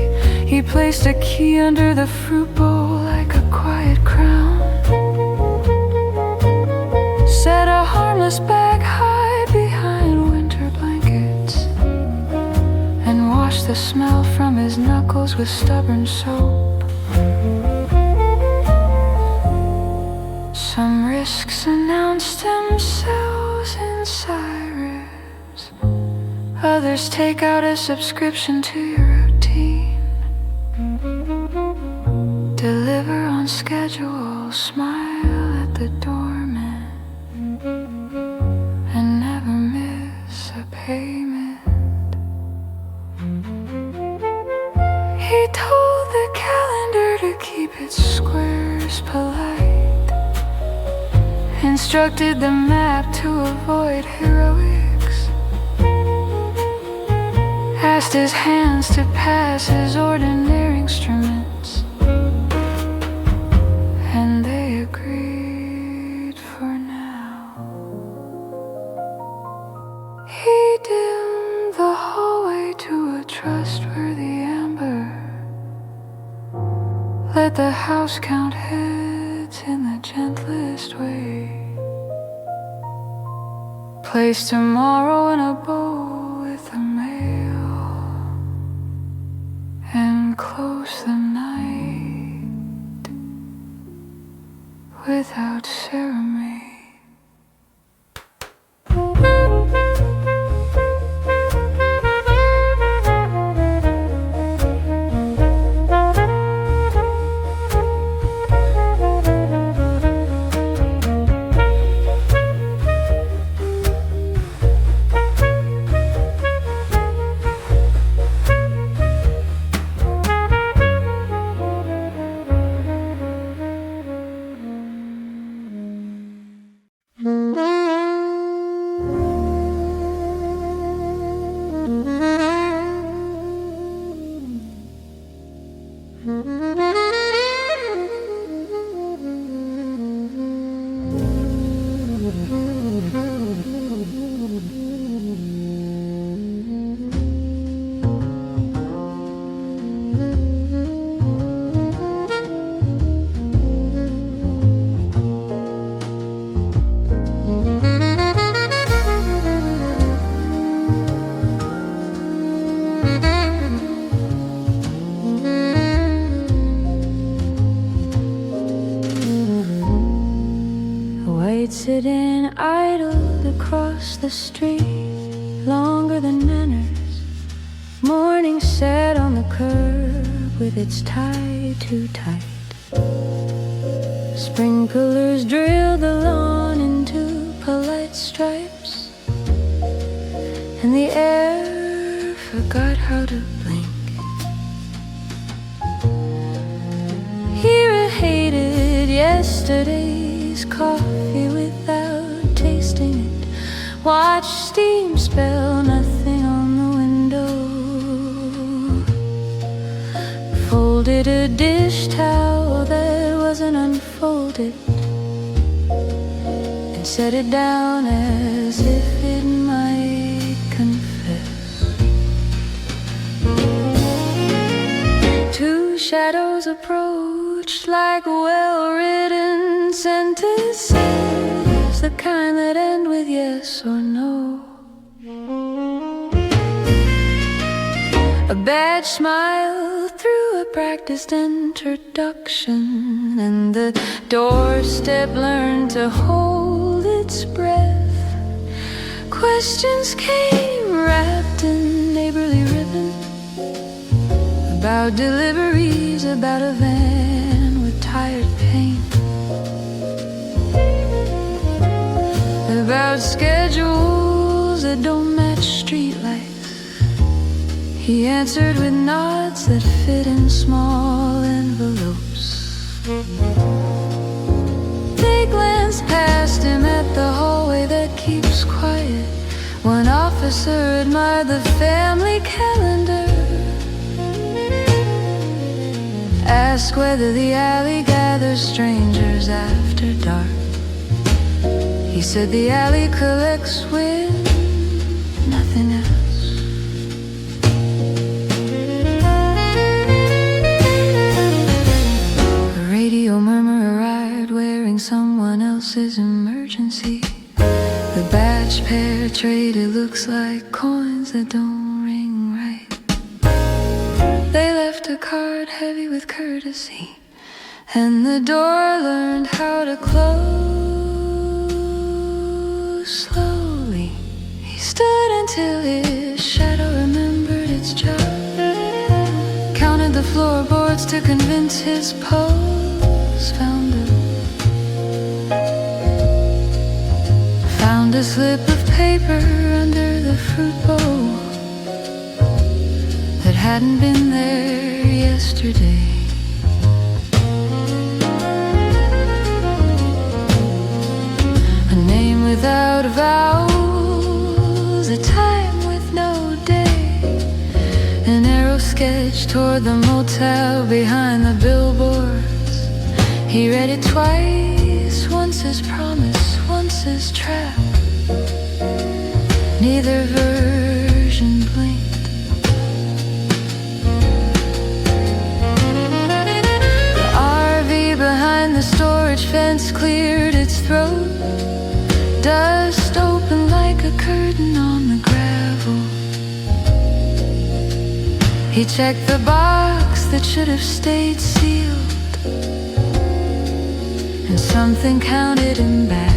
He placed a key under the fruit bowl like a quiet crown, set a harmless bag high behind winter blankets, and washed the smell from his knuckles with stubborn soap. Some risks announced themselves in sirens, others take out a subscription to your routine. Deliver on schedule, smile at the doorman, and never miss a payment. He told the calendar to keep its squares polite, instructed the map to avoid heroics, asked his hands to pass his ordinary instruments, and they agreed for now. He dimmed the hallway to a trustworthy amber, let the house count heads in the gentlest way, placed tomorrow in a bowl with the mail, and closed the night without ceremony. Incident idled across the street longer than manners. Morning sat on the curb with its tie too tight. Sprinklers drilled the lawn into polite stripes, and the air forgot how to blink. Here I hated yesterday's coffee without tasting it. Watch steam spell nothing on the window. Folded a dish towel that wasn't unfolded and set it down as if it might confess. Two shadows approached like well-written sentences, the kind that end with yes or no. A bad smile through a practiced introduction, and the doorstep learned to hold its breath. Questions came wrapped in neighborly ribbon, about deliveries, about a van with tired paint, about schedules that don't match streetlights. He answered with nods that fit in small envelopes. They glanced past him at the hallway that keeps quiet. One officer admired the family calendar, asked whether the alley gathers strangers after dark. He said the alley collects wind, nothing else. Radio murmur arrived wearing someone else's emergency. The batch pair traded looks like coins that don't ring right. They left a card heavy with courtesy, and the door learned how to close slowly. He stood until his shadow remembered its job, counted the floorboards to convince his pose. Found a slip of paper under the fruit bowl that hadn't been there yesterday. A name without vowels, a time with no day, an arrow sketched toward the motel behind the billboards. He read it twice, once as promise, once as trap. Neither version blinked. The RV behind the storage fence cleared its throat. Dust opened like a curtain on the gravel. He checked the box that should have stayed sealed, and something counted him back.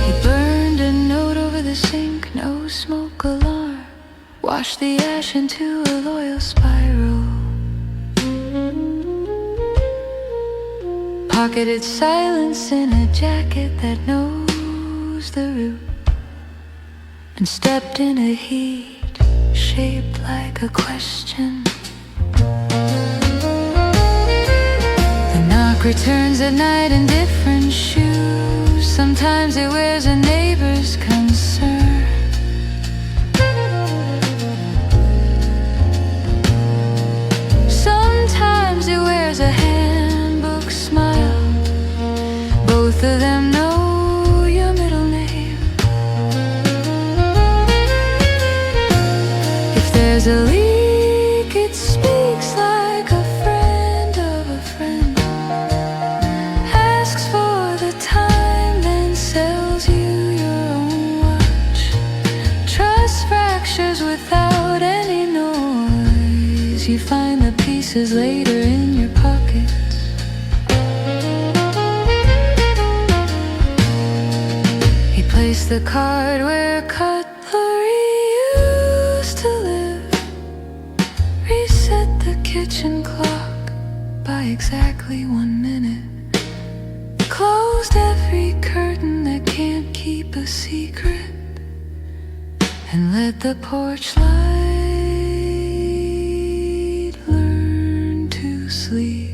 He burned a note over the sink, no smoke alarm. Washed the ash into a loyal spiral. Pocketed silence in a jacket that knows the route, and stepped in a heat shaped like a question. The knock returns at night in different shoes. Sometimes it wears a neighbor's concern. Sometimes it wears a handbook smile. Both of them know your middle name. If there's a leak, it speaks like a friend of a friend. Asks for the time, then sells you your own watch. Trust fractures without any noise. You find the pieces later in your pocket. the card where cutlery used to live. Reset the kitchen clock by exactly 1 minute. Closed every curtain that can't keep a secret, and let the porch light learn to sleep.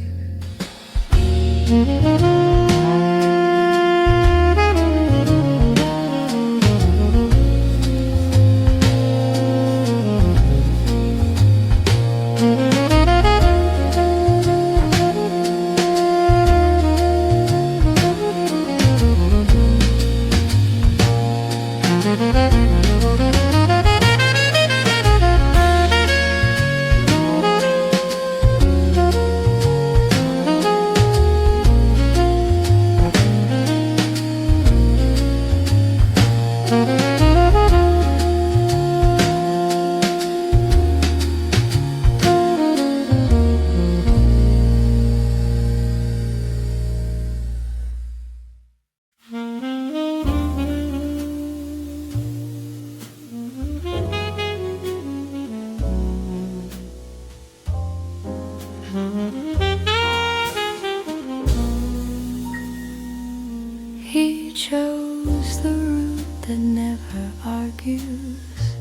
He chose the route that never argues,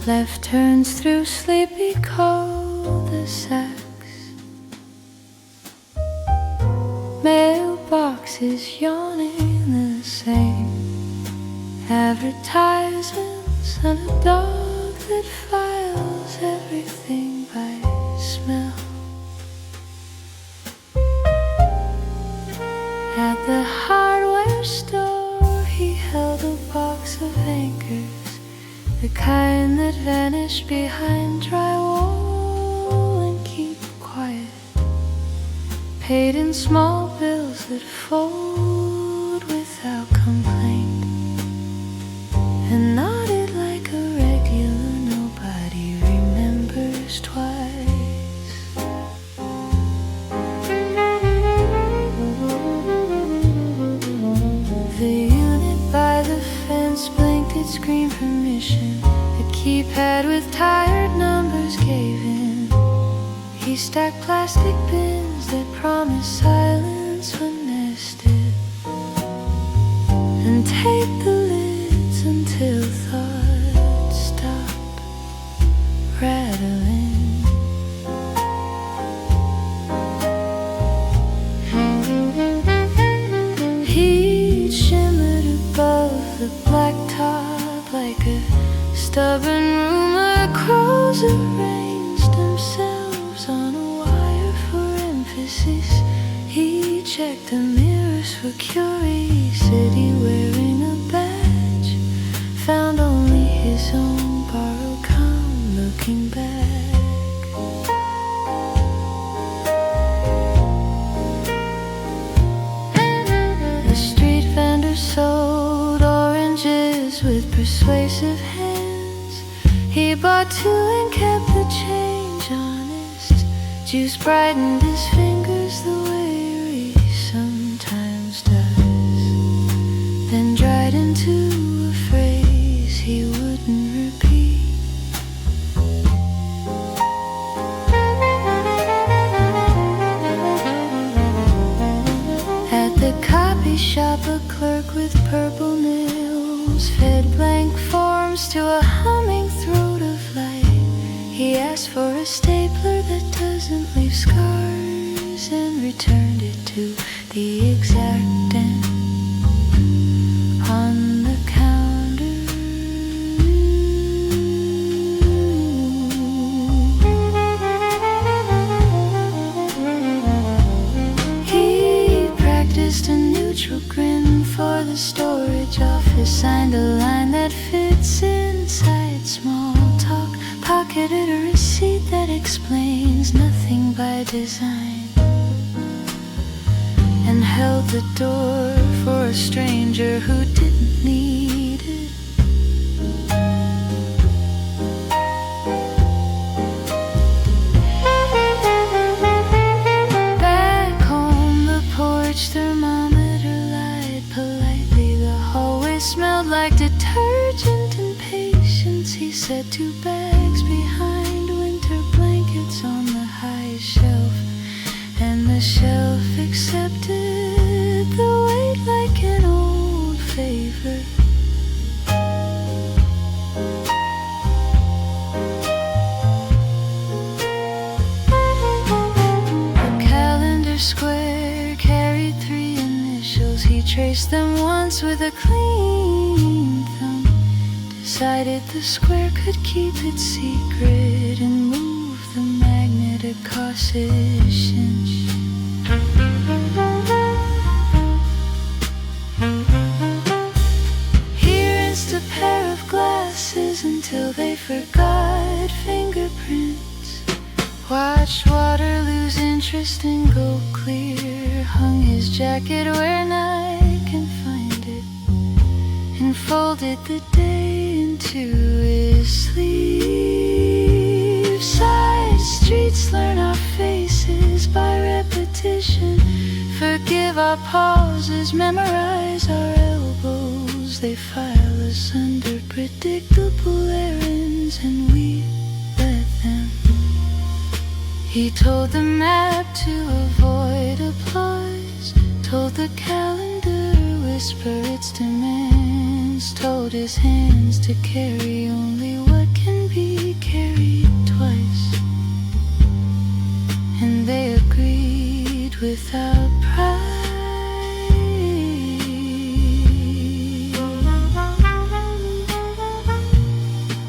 left turns through sleepy cul-de-sacs, mailboxes yawning the same, advertisements, and a dog that files everything by smell. At the hardware store he held a box of anchors, the kind that vanish behind drywall and keep quiet, paid in small bills that fold without complaint, and nodded like a regular nobody remembers twice. Blanket screen permission, a keypad with tired numbers gave in. He stacked plastic bins that promised silence when nested, and taped the lids until thoughts stopped rattling. He shimmered above the blacktop like a stubborn rumor. Crows arranged themselves on a wire for emphasis. He checked the mirrors for curiosity, wearing a badge, found only his own borrowed calm looking back. The street vendor sold oranges with persuasive hands. He bought 2 and kept the change honest. Juice brightened his fingers the way Reese sometimes does, then dried into a phrase he wouldn't repeat. At the copy shop, a clerk with purple nails fed blank forms to a humming throat of light. He asked for a stapler that doesn't leave scars, and returned it to the exact end on the counter. He practiced a neutral grin for the storage office, signed a line that fits inside small talk, pocketed a receipt that explains nothing by design, and held the door for a stranger who didn't need it. Back home, the porch thermometer lied politely. The hallway smelled like set 2 bags behind winter blankets on the high shelf, and the shelf accepted the weight like an old favor. The calendar square carried 3 initials. He traced them once with a clean thumb, decided the square could keep its secret, and moved the magnet a cautious inch. He rinsed a pair of glasses until they forgot fingerprints, watched water lose interest and go clear, hung his jacket where night can find it, and folded the day into his sleeve. Side streets learn our faces by repetition, forgive our pauses, memorize our elbows. They file us under predictable errands, and we let them. He told the map to avoid applause, told the calendar whisper its demands, told his hands to carry only what can be carried twice, and they agreed without pride.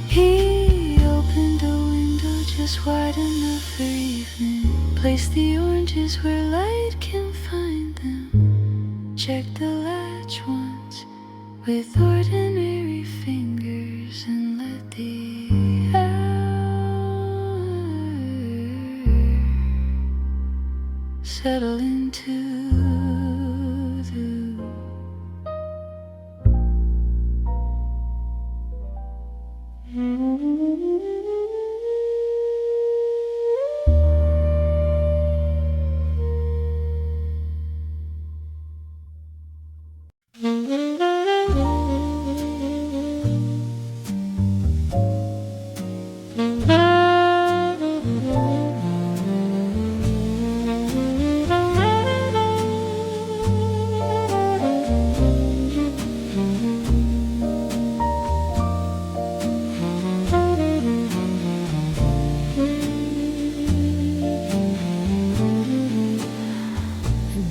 He opened a window just wide enough for evening, placed the oranges where light can find them, checked the latch once with ordinary fingers, and let the air settle into the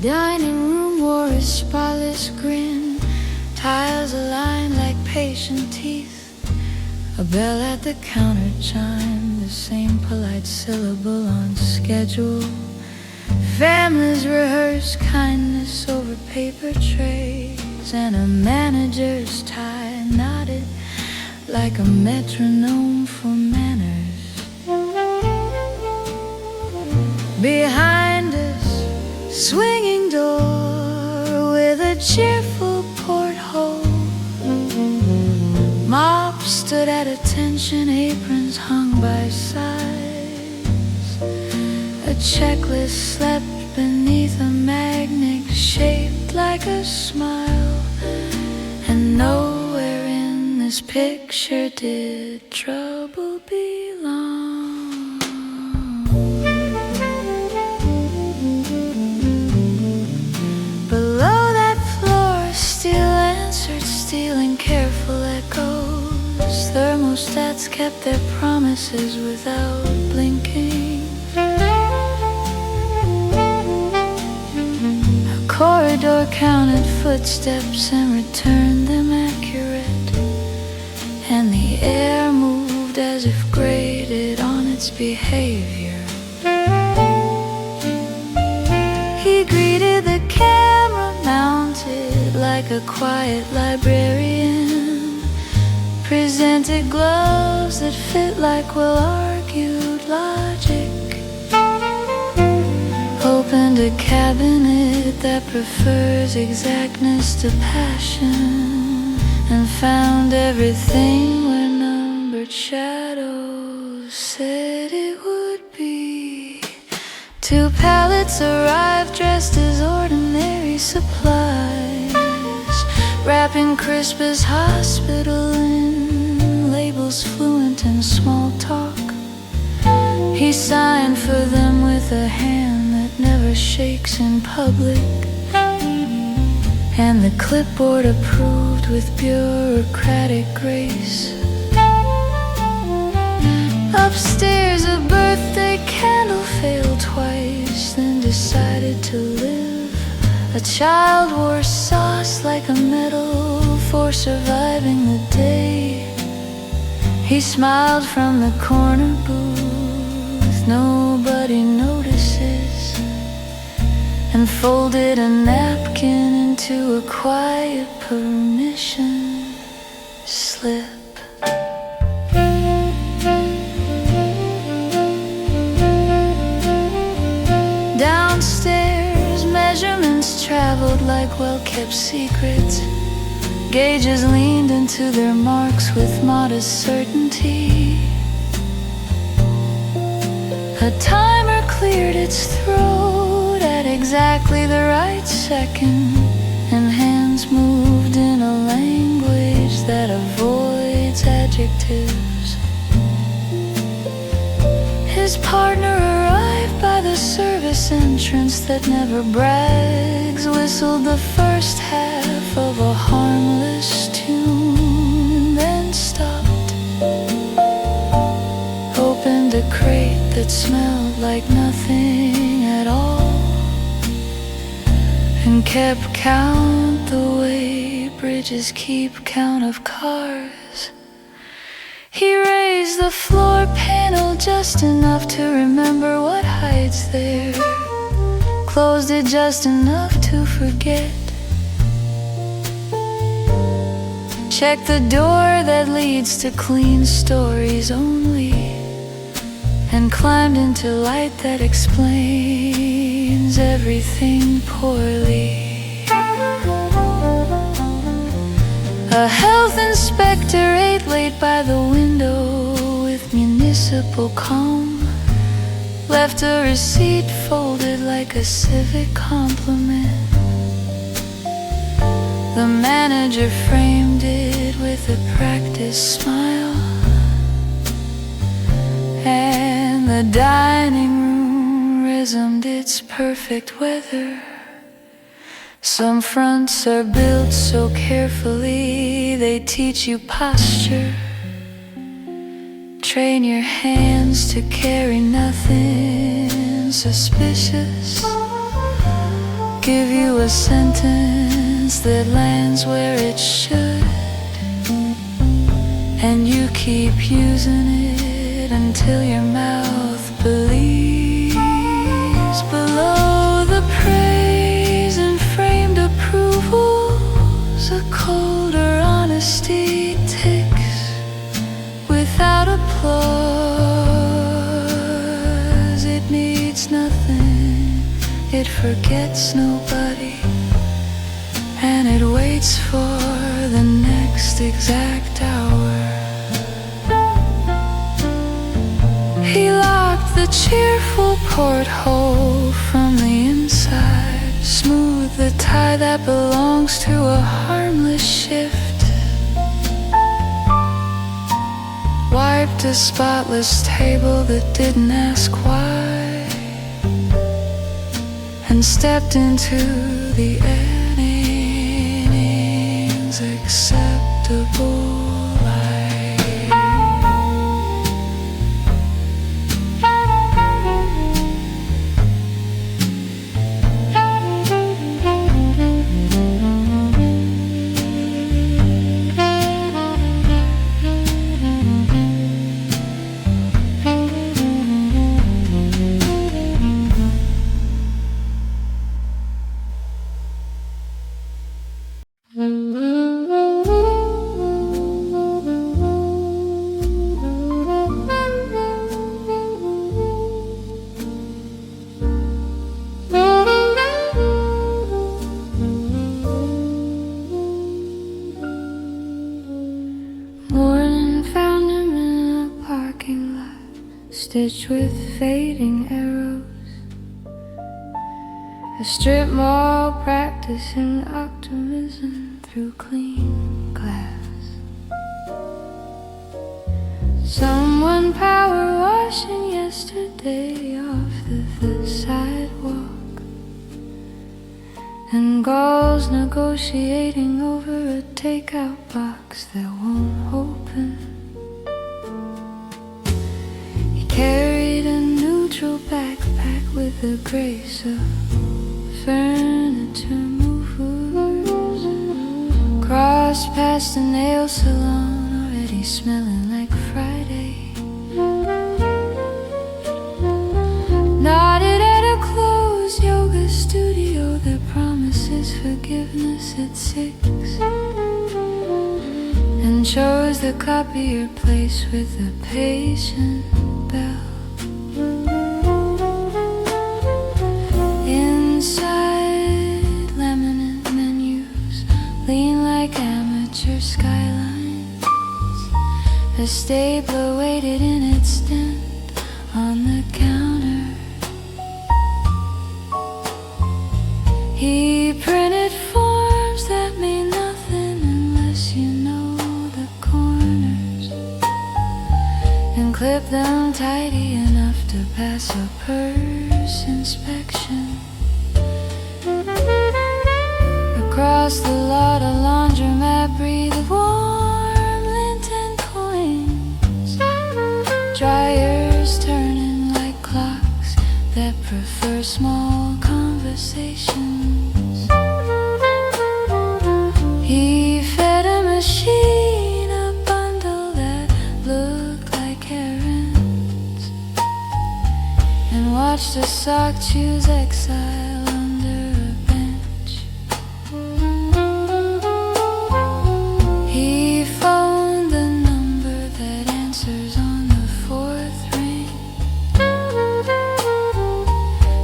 dining room wore a spotless grin, tiles aligned like patient teeth, a bell at the counter chimed the same polite syllable on schedule. Families rehearsed kindness over paper trays, and a manager's tie nodded like a metronome for manners. Behind us, swinging door with a cheerful porthole, mops stood at attention, aprons hung by sides, a checklist slept beneath a magnet shaped like a smile, and nowhere in this picture did trouble belong. Stealing careful echoes, thermostats kept their promises without blinking. A corridor counted footsteps and returned them accurate, and the air moved as if graded on its behavior. He greeted the camera mounted like a quiet librarian, presented gloves that fit like well-argued logic, opened a cabinet that prefers exactness to passion, and found everything where numbered shadows said it would be. 2 pallets arrived dressed as ordinary supplies, wrapping crisp as hospital in labels fluent interest in small talk. He signed for them with a hand that never shakes in public, and the clipboard approved with bureaucratic grace. Upstairs a birthday candle failed twice, then decided to live. A child wore sauce like a medal for surviving the day. He smiled from the corner booth, nobody notices, and folded a napkin into a quiet permission slip. Downstairs, measurements traveled like well-kept secrets. Gauges leaned into their marks with modest certainty. A timer cleared its throat at exactly the right second, and hands moved in a language that avoids adjectives. His partner arrived by the service entrance that never brags, whistled the first half of a harmless tune, then stopped, opened a crate that smelled like nothing at all, and kept count the way bridges keep count of cars. He raised the floor panel just enough to remember what hides there, closed it just enough to forget, checked the door that leads to clean stories only, and climbed into light that explains everything poorly. A health inspector ate late by the window with municipal calm, left a receipt folded like a civic compliment. The manager framed it with a practiced smile, and the dining room resumed its perfect weather. Some fronts are built so carefully they teach you posture, train your hands to carry nothing suspicious, give you a sentence that lands where it should, and you keep using it until your mouth believes. Below the praise and framed approvals, a colder honesty ticks without applause. It needs nothing, it forgets nobody, and it waits for the next exact hour. He locked the cheerful porthole from the inside, smoothed the tie that belongs to a harmless shift, wiped a spotless table that didn't ask why, and stepped into the innings acceptable light. Stitched with fading arrows, a strip mall practicing optimism through clean glass. Someone power washing yesterday off the sidewalk, and girls negotiating over a takeout box that won't open. He carried a neutral backpack with the grace of furniture movers. Crossed past a nail salon already smelling like Friday. Nodded at a closed yoga studio that promises forgiveness at 6, and chose the copier place with the patient bell. Inside, laminate menus lean like amateur skylines. A stapler waited in its stand on the counter. He printed forms that mean nothing unless you know the corners, and clipped them tidy enough to pass a purse inspection. Across the lot, a laundromat breathed warm lint and coins. Dryers turning like clocks that prefer small conversations. He fed a machine a bundle that looked like errands, and watched a sock choose exile under a bench. He phoned the number that answers on the 4th ring,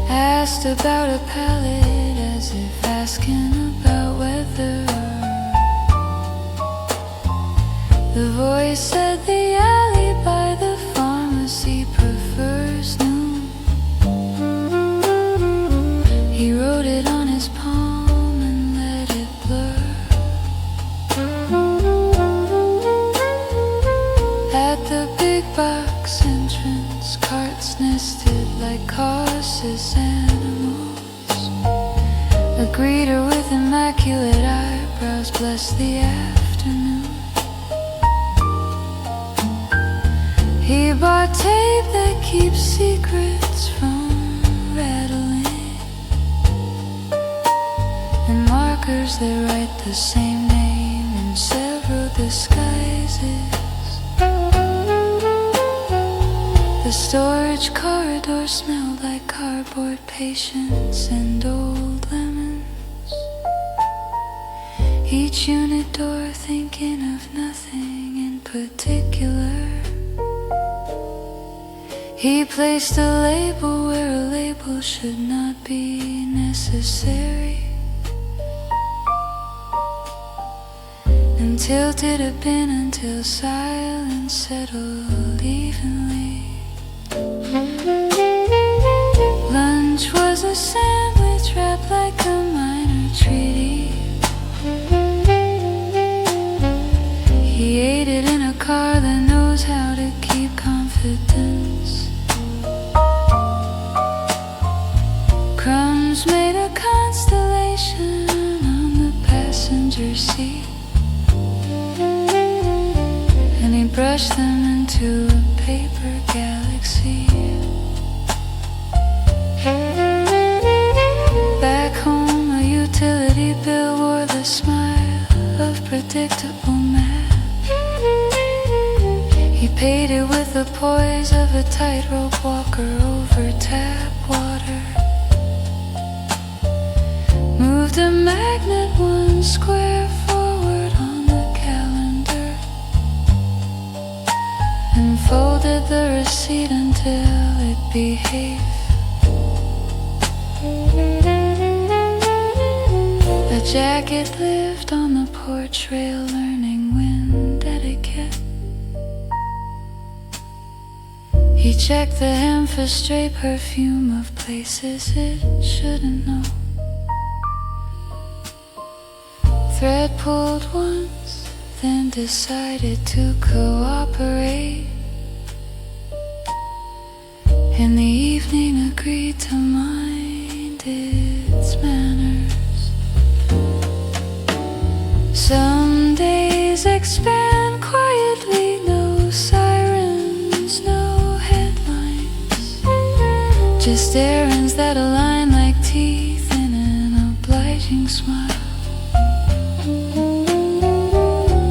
asked about a pallet as if asking about weather. The voice said the alley by the pharmacy prefers noon. He wrote it on his palm and let it blur. At the big box entrance, carts nested like cautious animals. A greeter with immaculate eyebrows blessed the afternoon. He bought tape that keeps secrets from rattling, and markers that write the same name in several disguises. The storage corridor smelled like cardboard patience and old lemons. Each unit door thinking of nothing in particular. He placed a label where a label should not be necessary, and tilted a pin until silence settled evenly. Lunch was a sandwich wrapped like a minor treaty. He ate it in a car that knows how to keep confidence. Crumbs made a constellation on the passenger seat, and he brushed them into a paper galaxy. Back home, a utility bill wore the smile of predictable math. He paid it with the poise of a tightrope walker over tap water. Moved a magnet 1 square forward on the calendar, and folded the receipt until it behaved. A jacket lived on the porch rail, learning wind etiquette. He checked the hem for stray perfume of places it shouldn't know. Thread pulled once, then decided to cooperate In the evening agreed to mind its manners. Some days expand quietly, no sirens, no headlines, just errands that align like teeth in an obliging smile.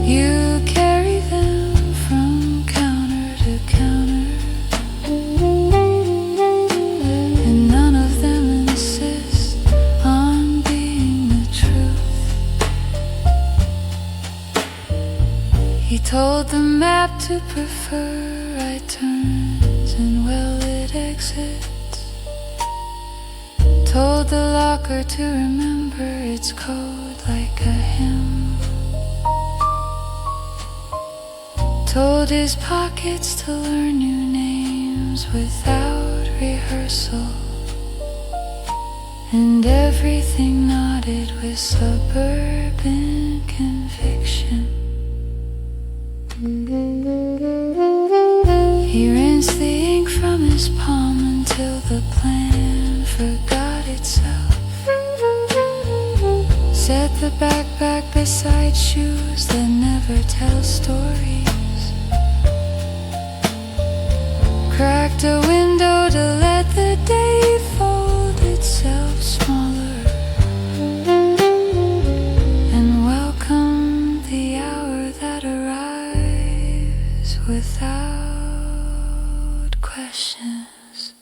You carry them from counter to counter, and none of them insist on being the truth. He told the map to prefer right turns and well-lit exits, told the locker to remember its code like a hymn, told his pockets to learn new names without rehearsal, and everything nodded with suburban conviction. He rinsed the ink from his palm until the plan forgot itself, set the backpack beside shoes that never tell stories, cracked a window to let the day fold itself smaller, and welcomed the hour that arrives without questions.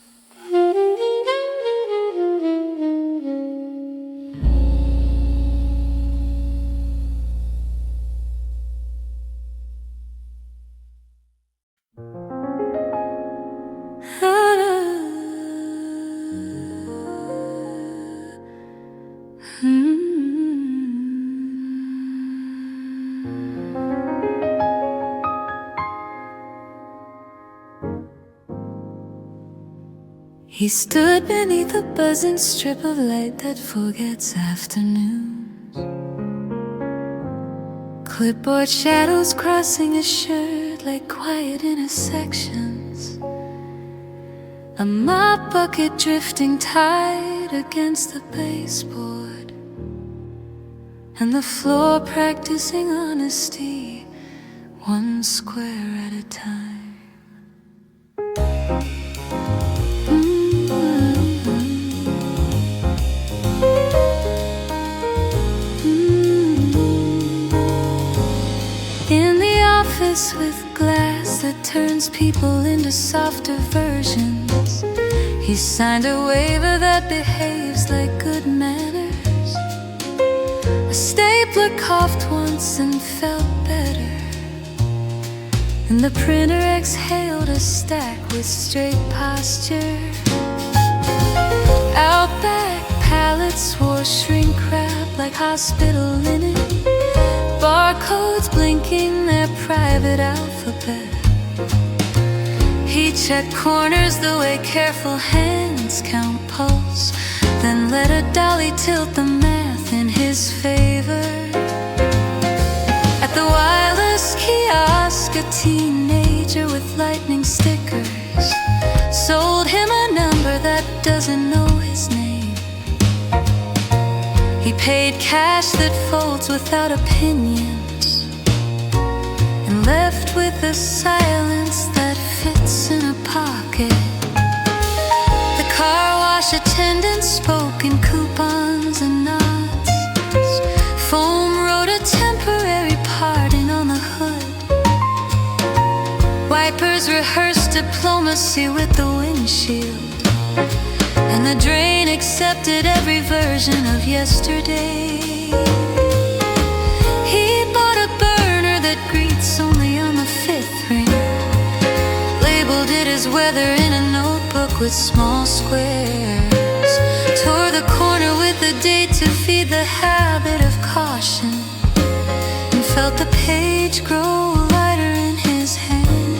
He stood beneath a buzzing strip of light that forgets afternoons, clipboard shadows crossing his shirt like quiet intersections, a mop bucket drifting tight against the baseboard, and the floor practicing honesty, one square at a time. With glass that turns people into softer versions, he signed a waiver that behaves like good manners. A stapler coughed once and felt better, and the printer exhaled a stack with straight posture. Outback pallets wore shrink wrap like hospital linen, barcodes blinking their private alphabet. He checked corners the way careful hands count pulse, then let a dolly tilt the math in his favor. At the wireless kiosk, a teenager with lightning stickers sold him a number that doesn't know his name. He paid cash that folds without opinions, and left with a silence that fits in a pocket. The car wash attendant spoke in coupons and nods. Foam wrote a temporary pardon on the hood. Wipers rehearsed diplomacy with the windshield, and the drain accepted every version of yesterday. He bought a burner that greets only on the fifth ring, labeled it as weather in a notebook with small squares, tore the corner with a date to feed the habit of caution, and felt the page grow lighter in his hand.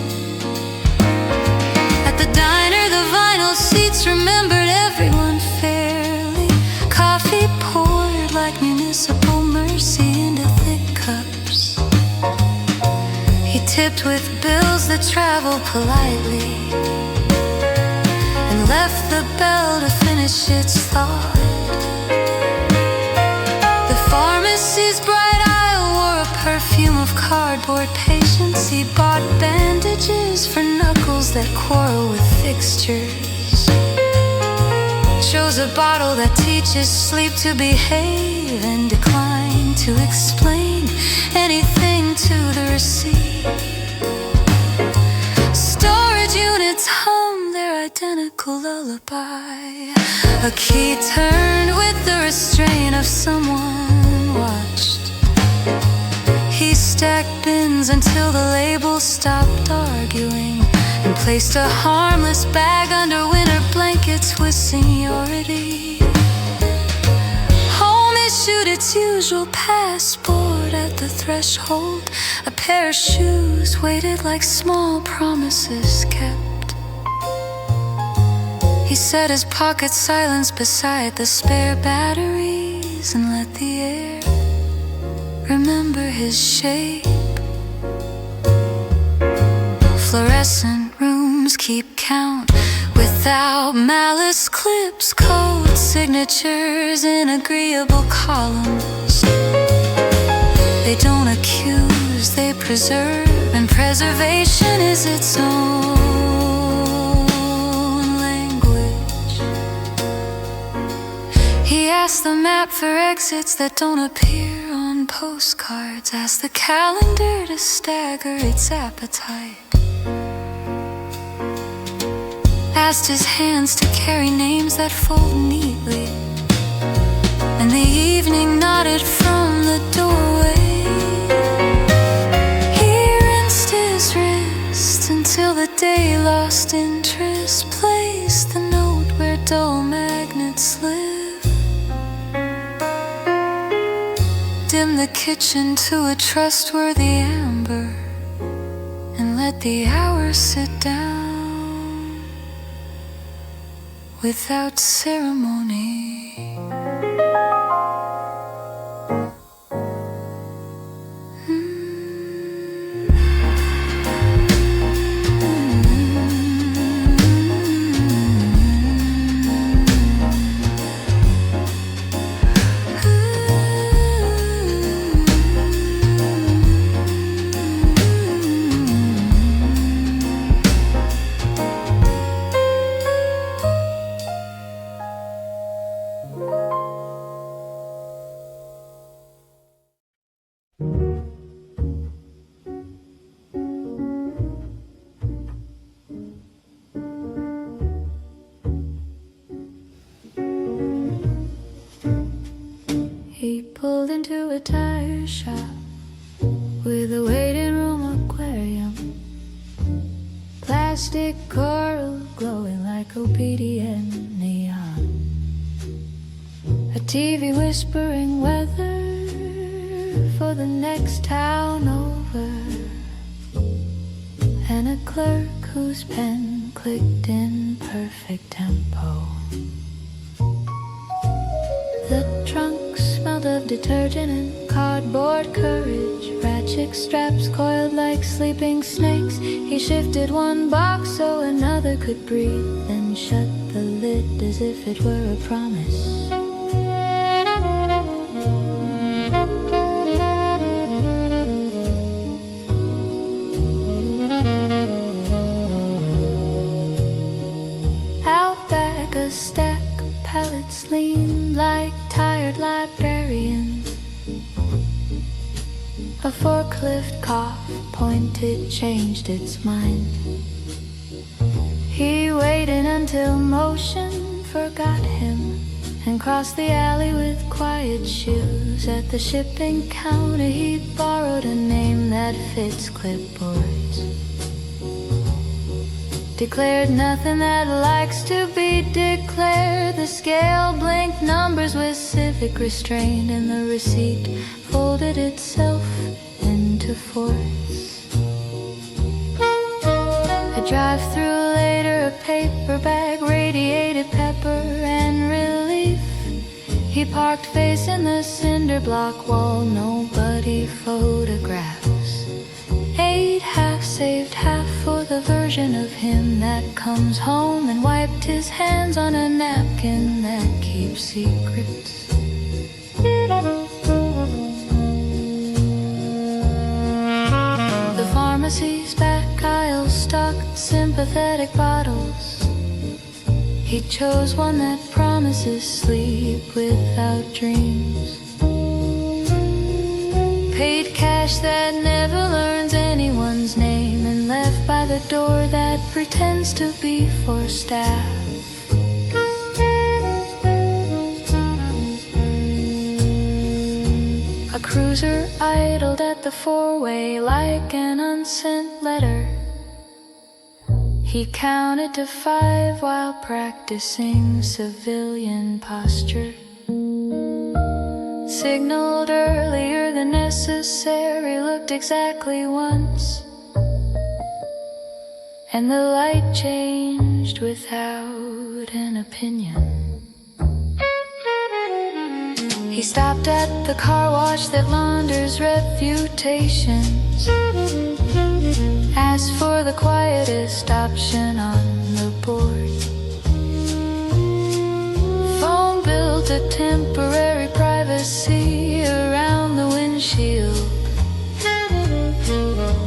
At the diner, the vinyl seats remembered everyone fairly. Coffee poured like municipal mercy into thick cups. He tipped with bills that travel politely, left the bell to finish its thought. The pharmacy's bright aisle wore a perfume of cardboard patience. He bought bandages for knuckles that quarrel with fixtures. Chose a bottle that teaches sleep to behave, and declined to explain anything to the receipt. Storage units hum their identical lullaby. A key turned with the restraint of someone watched. He stacked bins until the labels stopped arguing, and placed a harmless bag under winter blankets with seniority. Home issued its usual passport at the threshold. A pair of shoes waited like small promises kept. He set his pocket silence beside the spare batteries, and let the air remember his shape. Fluorescent rooms keep count without malice. Clips, code signatures in agreeable columns. They don't accuse, they preserve, and preservation is its own language. He asked the map for exits that don't appear on postcards, asked the calendar to stagger its appetite, asked his hands to carry names that fold neatly, and the evening nodded from the doorway. He rinsed his wrist until the day lost interest, placed the note where dull magnets live, dimmed the kitchen to a trustworthy amber, and let the hours sit down without ceremony. He pulled into a tire shop with a waiting room aquarium, plastic coral glowing like obedient neon, a TV whispering weather for the next town over, and a clerk whose pen clicked in perfect tempo. The trunk smelled of detergent and cardboard courage, ratchet straps coiled like sleeping snakes. He shifted one box so another could breathe, then shut the lid as if it were a promise. Out back a stack of pallets leaned like tired librarians. A forklift cough pointed, changed its mind. He waited until motion forgot him, and crossed the alley with quiet shoes. At the shipping counter he borrowed a name that fits clipboards, declared nothing that likes to be declared. The scale blinked numbers with civic restraint, and the receipt folded itself into force. A drive-through later, a paper bag radiated pepper and relief. He parked facing the cinder block wall, nobody photographs. 8 half saved half for the version of him that comes home and wiped his hands on a napkin that keeps secrets. The pharmacy's back aisle stocked sympathetic bottles. He chose one that promises sleep without dreams. Paid cash that never learns anyone's name, and left by the door that pretends to be for staff. A cruiser idled at the four-way like an unsent letter. He counted to 5 while practicing civilian posture. Signaled earlier than necessary, looked exactly once, and the light changed without an opinion. He stopped at the car wash that launders reputations, asked for the quietest option on the board. Phone built a temporary privacy around the windshield,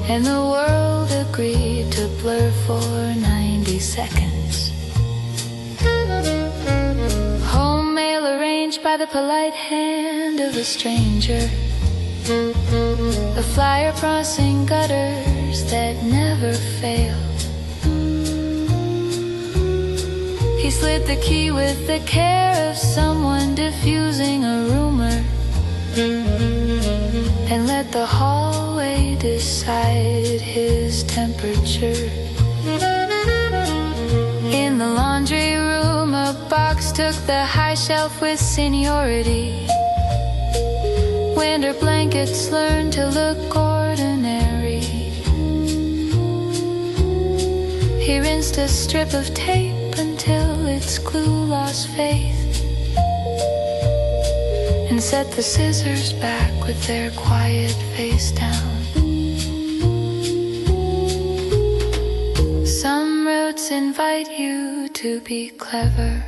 and the world agreed to blur for 90 seconds. Home mail arranged by the polite hand of a stranger, a flyer crossing gutters that never failed. He slid the key with the care of someone diffusing a rumor, and let the hallway decide his temperature. In the laundry room, a box took the high shelf with seniority. Winter blankets learned to look ordinary. He rinsed a strip of tape until its glue lost faith, and set the scissors back with their quiet face down. Some roads invite you to be clever,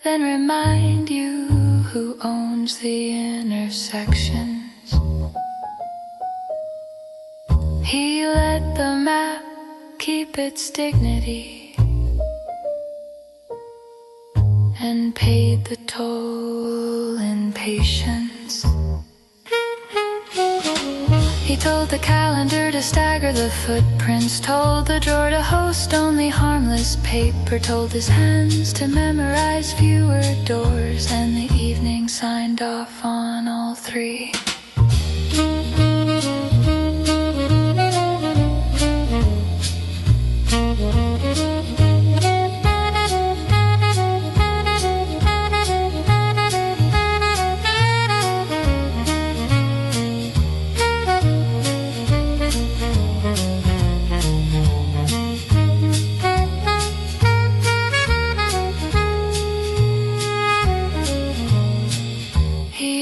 then remind you who owns the intersections. He let the map keep its dignity, and paid the toll in patience. He told the calendar to stagger the footprints, told the drawer to host only harmless paper, told his hands to memorize fewer doors, and the evening signed off on all 3.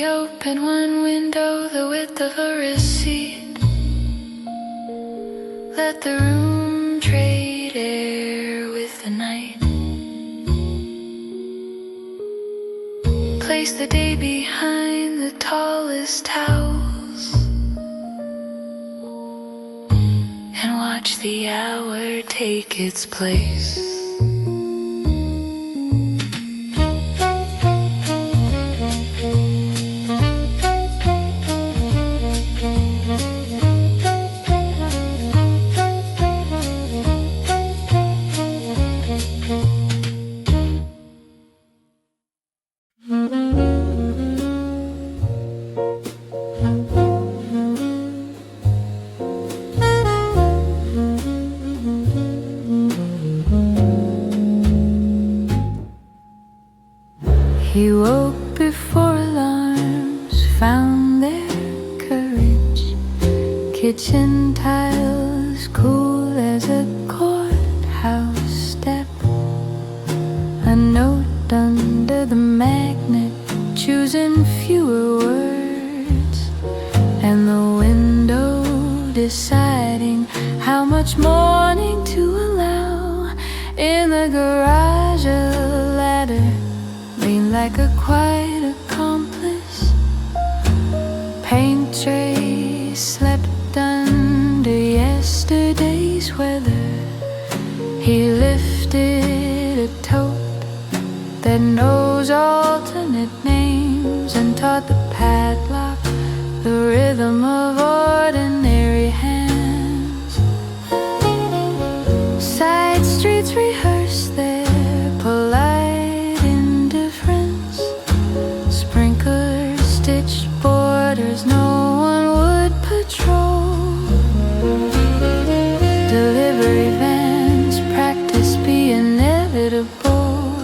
Open one window the width of a receipt, let the room trade air with the night, place the day behind the tallest towels, and watch the hour take its place. each morning to allow in the garage a ladder lean like a quiet accomplice. Paint tray slept under yesterday's weather. He lifted a tote that knows alternate names and taught the padlock the rhythm of ordinary hands. Side streets rehearse their polite indifference. Sprinklers stitched borders no one would patrol. Delivery vans practice be inevitable,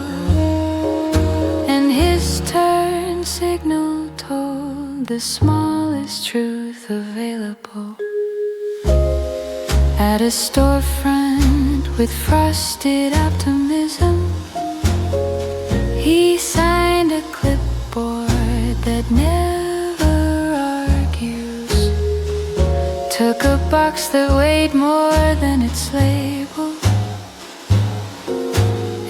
and his turn signal told the smallest truth available. At a storefront with frosted optimism, he signed a clipboard that never argues. Took a box that weighed more than its label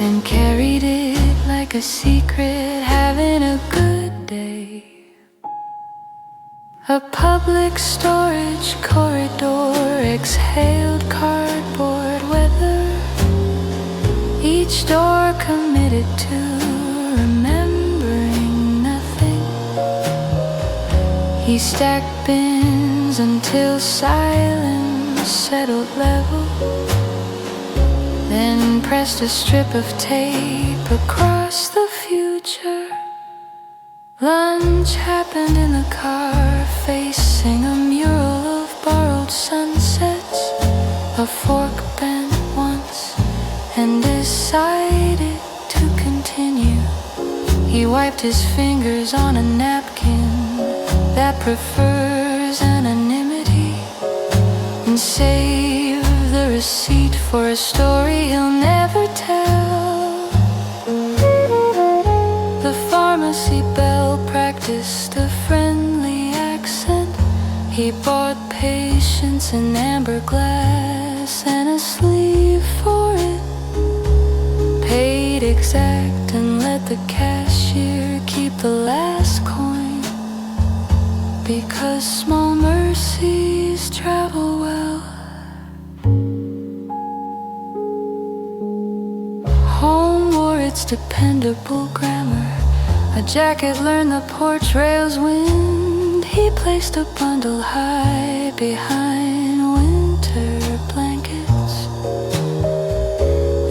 and carried it like a secret, having a good day. A public storage corridor exhaled cardboard weather, each door committed to remembering nothing. He stacked bins until silence settled level, then pressed a strip of tape across the future. Lunch happened in the car, facing a mural of borrowed sunsets. A fork bent once and decided to continue. He wiped his fingers on a napkin that prefers anonymity and saved the receipt for a story he'll never tell. The pharmacy bell practiced a friendly accent. He bought patience in amber glass and a sleeve for it. Paid exact and let the cashier keep the last coin, because small mercies travel well. Home wore its dependable grammar. A jacket learned the porch rails wind. He placed a bundle high behind winter blankets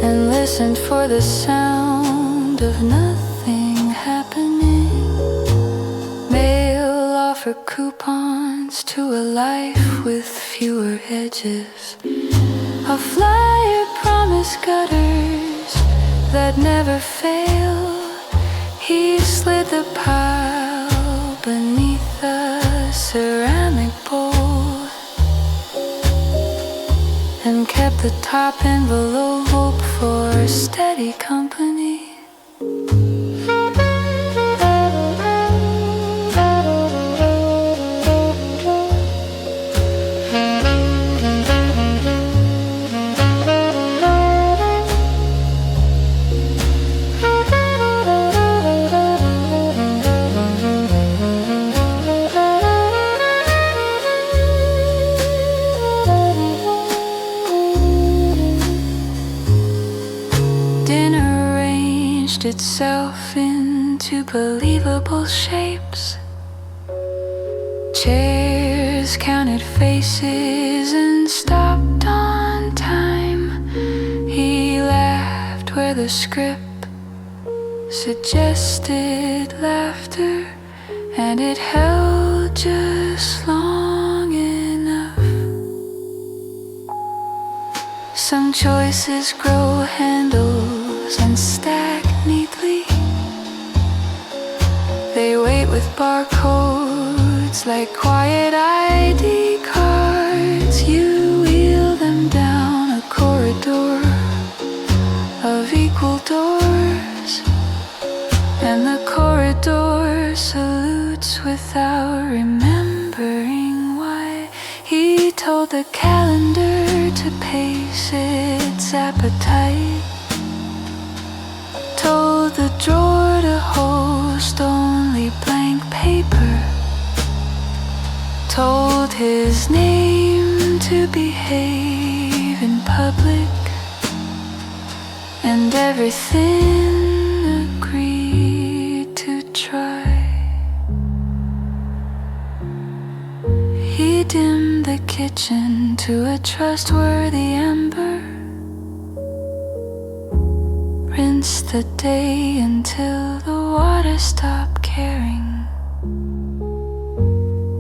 and listened for the sound of nothing happening. Mail offered coupons to a life with fewer edges. A flyer promised gutters that never fail. He slid the pile beneath the ceramic bowl and kept the top envelope for steady company. Itself into believable shapes. Chairs counted faces and stopped on time. He laughed where the script suggested laughter, and it held just long enough. Some choices grow handles and stack neatly. They wait with barcodes like quiet ID cards. You wheel them down a corridor of equal doors, and the corridor salutes without remembering why. He told the calendar to pace its appetite, told the drawer to host only blank paper, told his name to behave in public, and everything agreed to try. He dimmed the kitchen to a trustworthy ember, rinsed the day until the water stopped caring,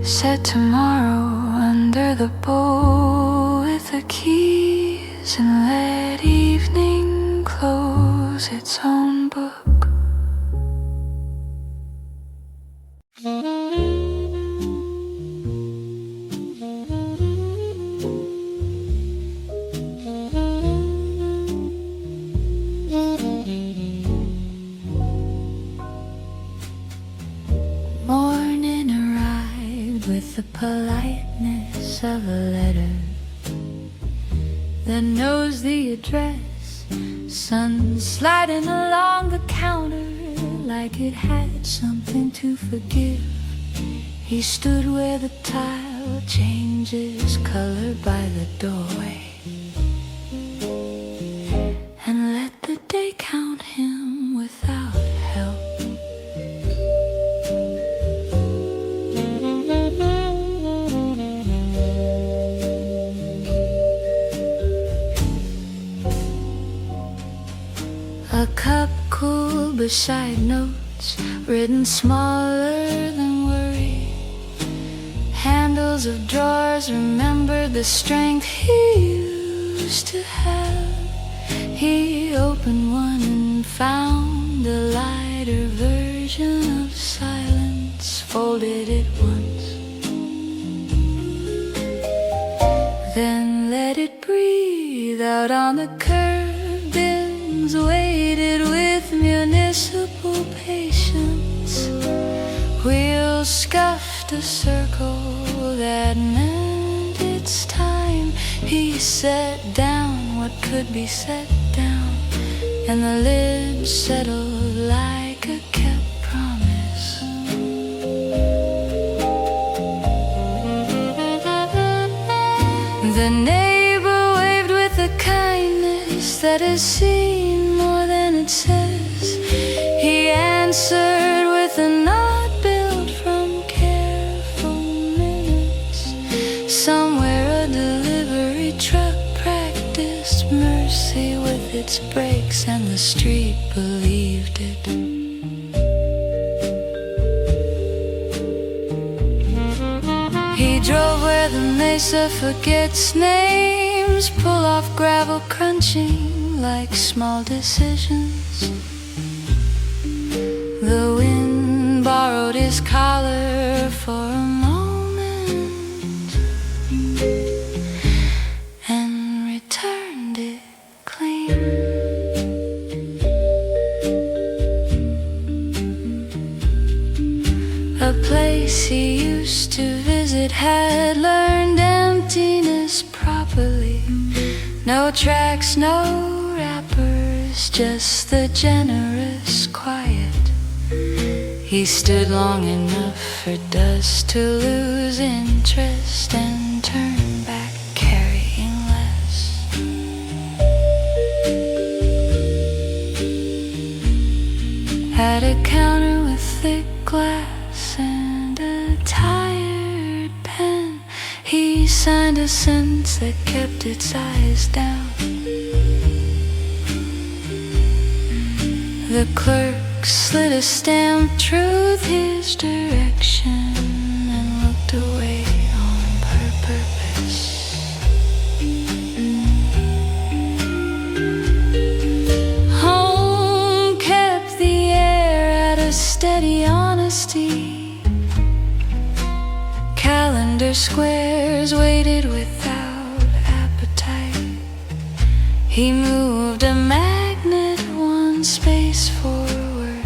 set tomorrow under the bowl with the keys, and let evening close its own book. Morning arrived with the politeness of a letter that knows the address, sun sliding along the counter like it had something to forgive. He stood where the tile changes color by the doorway, and let the day count him without help. A cup cool beside notes written smaller than worry, handles of drawers remembered the strength he used to have. He opened one and found a lighter version of silence, folded it once, then let it breathe out on the curb. Bins waited with municipal patience, wheels scuffed a circle that meant it's time. He set down what could be set down, and the lid settled like a kept promise. The neighbor waved with a kindness that has seen more than it says. He answered with a nod built from careful minutes. Somewhere a delivery truck practiced mercy with its brakes, and the street believed it. He drove where the mesa forgets names, pull off gravel crunching like small decisions. The wind borrowed his collar for a moment and returned it clean. A place he used to visit had learned emptiness properly. No tracks, no wrappers, just the generous quiet. He stood long enough for dust to lose interest and turn back carrying less. At a counter with thick glass and a tired pen, he signed a sentence that kept its eyes down. The clerk slid a stamp, truth his direction, and looked away on purpose. Home kept the air at a steady honesty. Calendar squares waited without appetite. He moved a magnet one space forward,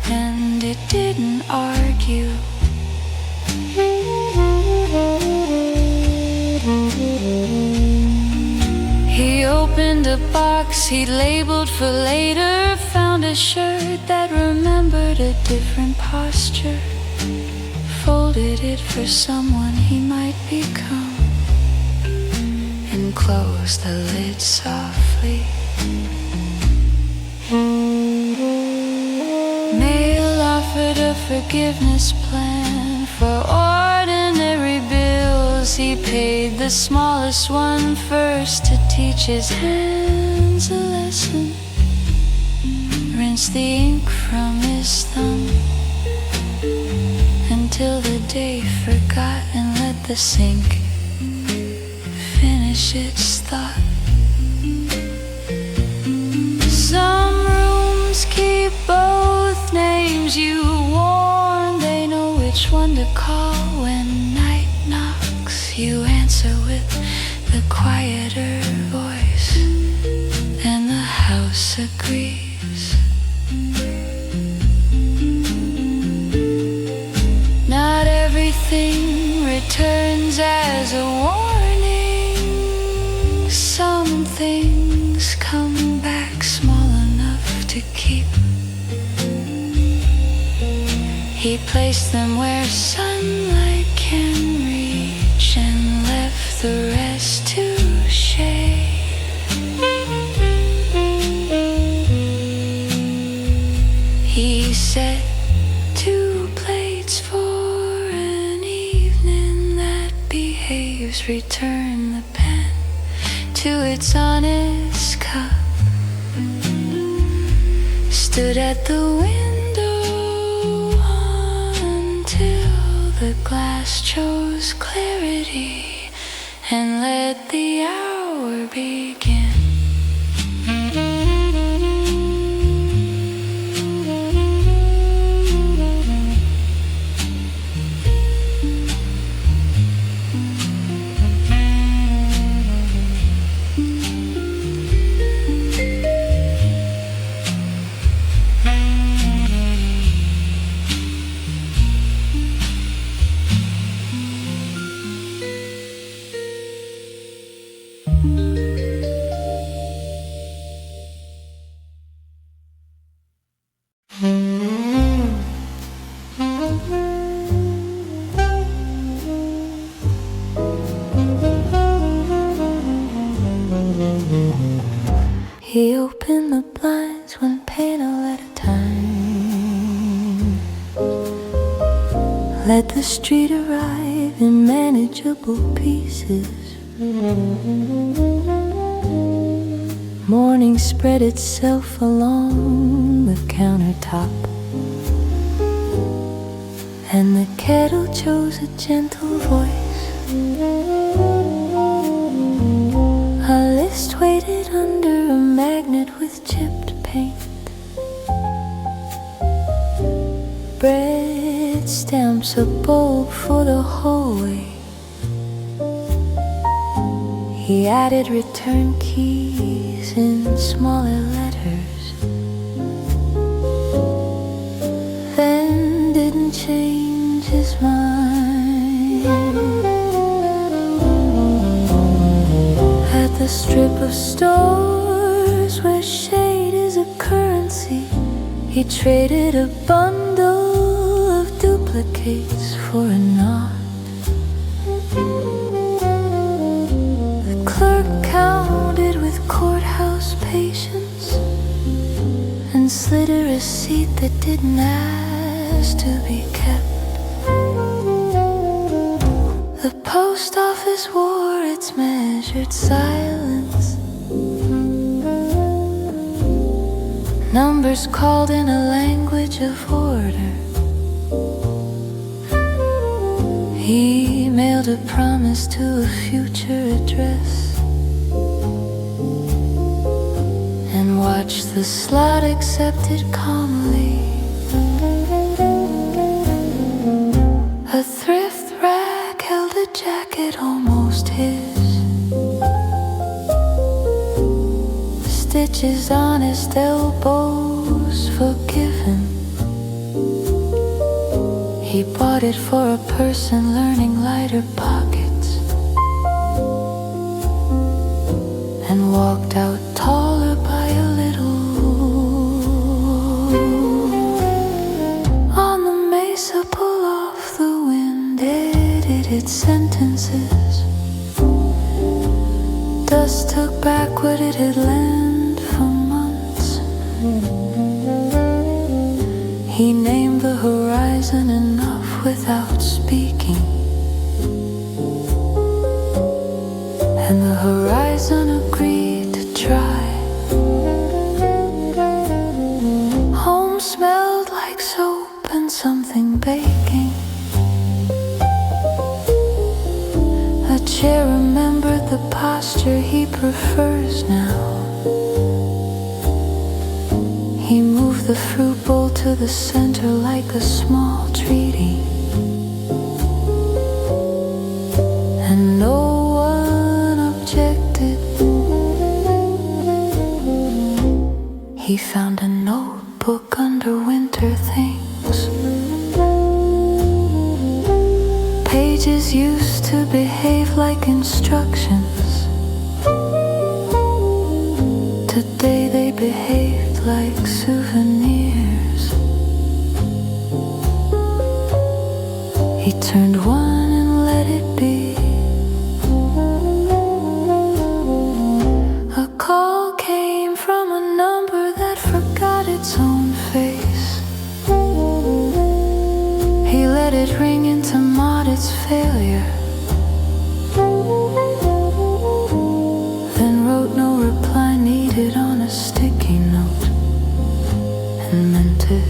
and it didn't argue. He opened a box he'd labeled for later, found a shirt that remembered a different posture, folded it for someone he might become, and closed the lid softly. Mail offered a forgiveness plan for ordinary bills. He paid the smallest one first to teach his hands a lesson, rinsed the ink from his thumb until the day forgot and let the sink finish its thought. Some rooms keep both names you warn. They know which one to call when night knocks. You answer with the quieter voice, and the house agrees. Not everything returns as a warning. Some things come back small enough to keep. He placed them where sunlight can reach and left the rest to shade. He set 2 plates for an evening that behaves. Return the pen to its honest cup. Stood at the window until the glass chose clarity and let the hour begin. He opened the blinds one panel at a time, let the street arrive in manageable pieces. Morning spread itself along the countertop, and the kettle chose a gentle voice. A list waited under a magnet with chipped paint. Bread stamps, a bulb for the hallway. He added return keys in smaller letters, then didn't change his mind. At the strip of stores where shade is a currency, he traded a bundle of duplicates for a knot. The clerk counted with courthouse patience and slid a receipt that didn't ask to be kept. The post office wore its measured silence. Numbers called in a language of order. He mailed a promise to a future address and watched the slot accepted calmly. A thrift rack held a jacket almost his. Stitches on his elbows forgiven. He bought it for a person learning lighter pockets and and walked out taller by a little. On the mesa, pull off the wind, edited sentences. Dust took back what it had lent for months. He named the horizon enough without speaking, and the horizon agreed to try. Home smelled like soap and something baking. A chair remembered the posture he prefers now. He moved the fruit bowl to the center like a small treaty, and no one objected. He found a notebook under winter things. Pages used to behave like instructions. Today they behaved like souvenirs. He turned one and let it be. A call came from a number that forgot its own face. He let it ring into its failure, then wrote no reply needed on a sticky note and meant it.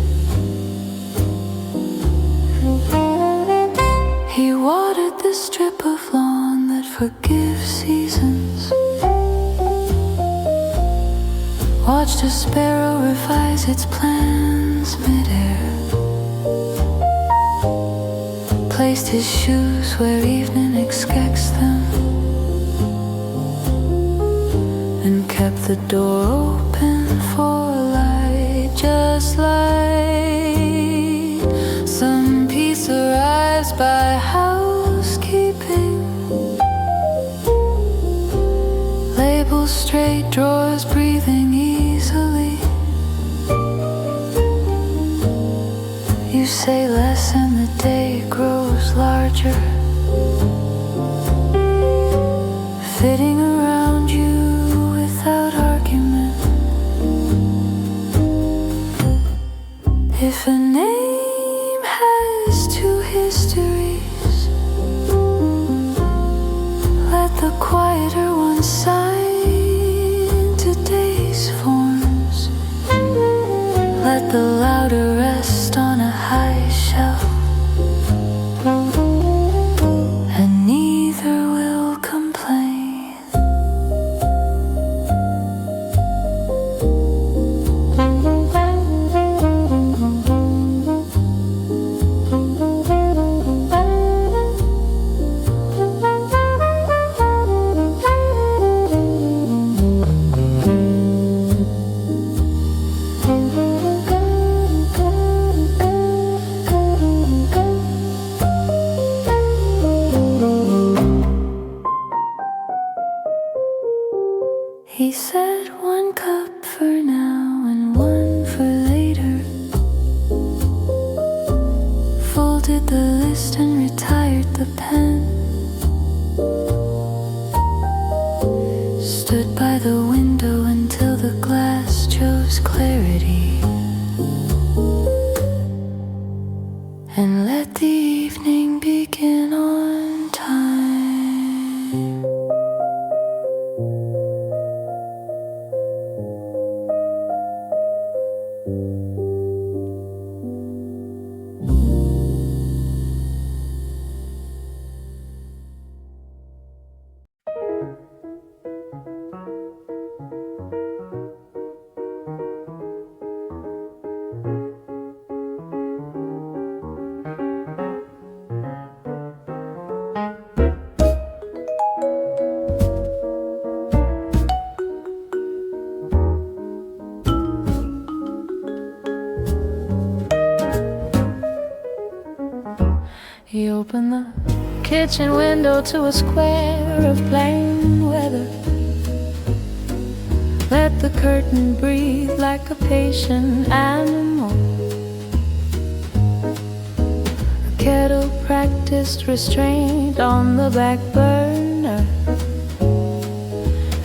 He watered the strip of lawn that forgives seasons, watched a sparrow revise its plans midair, placed his shoes where evening expects them, and kept the door open for light, just like some peace arrives by housekeeping. Labels straight, drawers breathing easily. You say less and the day grows larger, fitting around you without argument. If a name has two histories, let the quieter one sign today's forms. Let the louder rest on a high shelf, and neither will complain. He said one cup for now and one for later, folded the list and retired the pen, stood by the window until the glass chose clarity, and let the evening begin on time. He opened the kitchen window to a square of plain weather. Let the curtain breathe like a patient animal. A kettle practiced restraint on the back burner,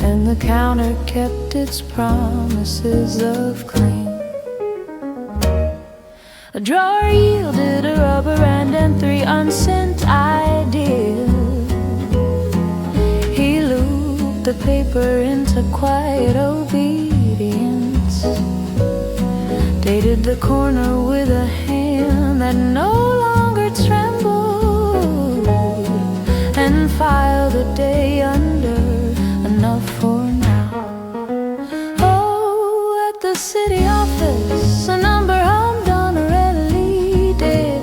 and the counter kept its promises of clean. A drawer yielded a rubber band and 3 unsent ideas. He looped the paper into quiet obedience, dated the corner with a hand that no longer trembled, and filed a day under enough for now. Oh, at the city office, a number hummed on a readily dead.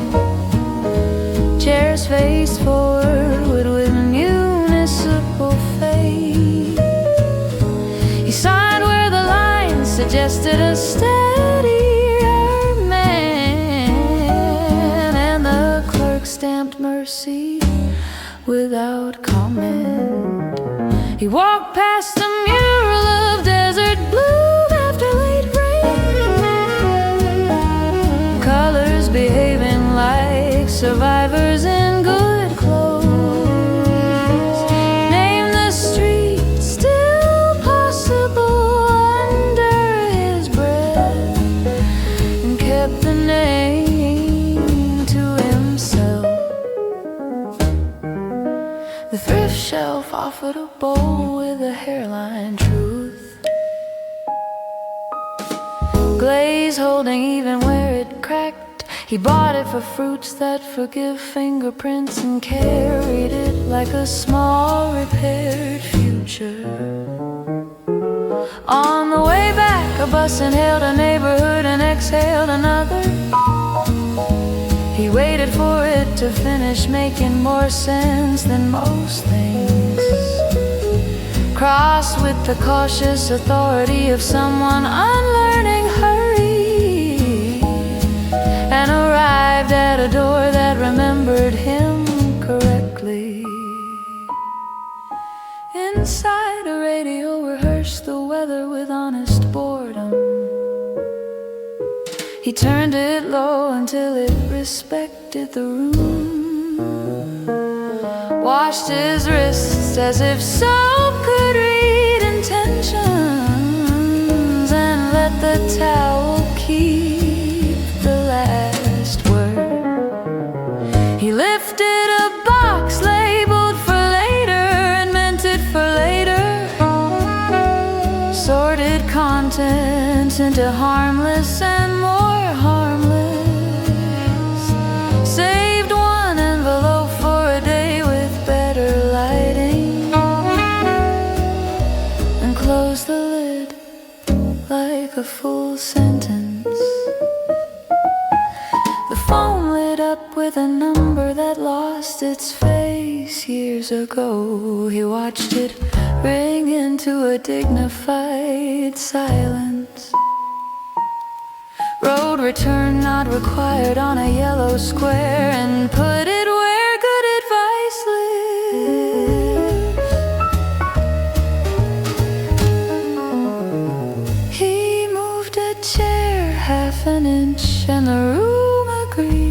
Chairs faced forward with municipal fade. He signed where the line suggested a steadier man, and the clerk stamped mercy without comment. He walked past a mural of desert bloom after late rain, colors behaving like survivors in good clothes. Named the street, still possible, under his breath, and kept the name to himself. The thrift shelf offered a bowl with a hairline truth, glaze holding even where it cracked. He bought it for fruits that forgive fingerprints, and carried it like a small repaired future. On the way back, a bus inhaled a neighborhood and exhaled another. He waited for it to finish making more sense than most things, crossed with the cautious authority of someone unlearning hurry, and arrived at a door that remembered him correctly. Inside, a radio rehearsed the weather with honest boredom. He turned it low until it respected the room, washed his wrists as if soap could read intentions, and let the towel keep the last word. He lifted a box labeled for later and meant it for later, sorted contents into harmless and more harmless, saved one envelope for a day with better lighting, and closed the lid like a full sentence. The phone lit up with a number that lost its face years ago. He watched it ring into a dignified silence. Road return not required on a yellow square, and put it where good advice lives. He moved a chair half an inch, and the room agreed.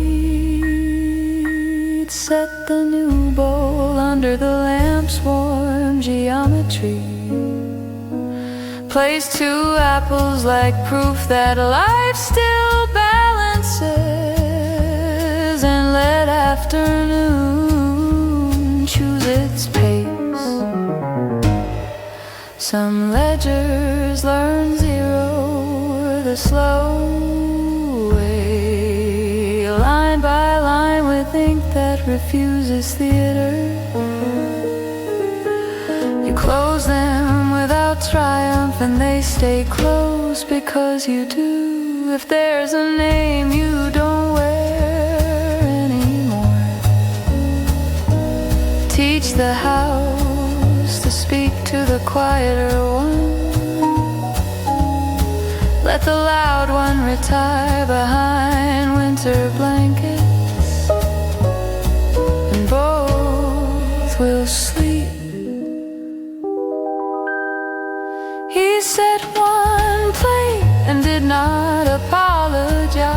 Set the new bowl under the lamp's warm geometry. Place 2 apples like proof that life still balances, and let afternoon choose its pace. Some ledgers learn 0 the slow way, line by line with ink that refuses theater. You close them without triumph, and they stay closed because you do. If there's a name you don't wear anymore, teach the house to speak to the quieter one. Let the loud one retire behind winter blankets, and both will sleep. He's set one plate and did not apologize.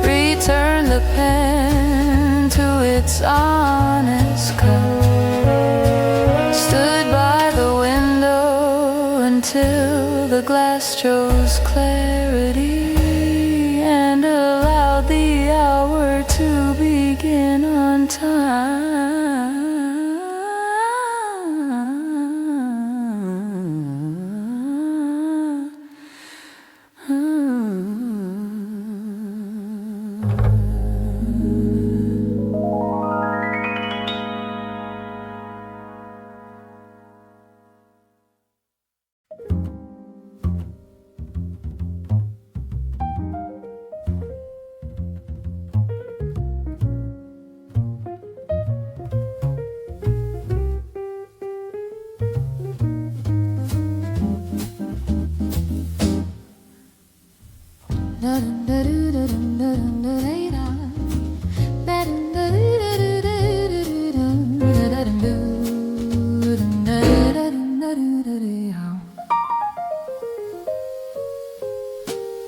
Returned the pen to its honest cup. Stood by the window until the glass chose clarity and allowed the hour to begin on time.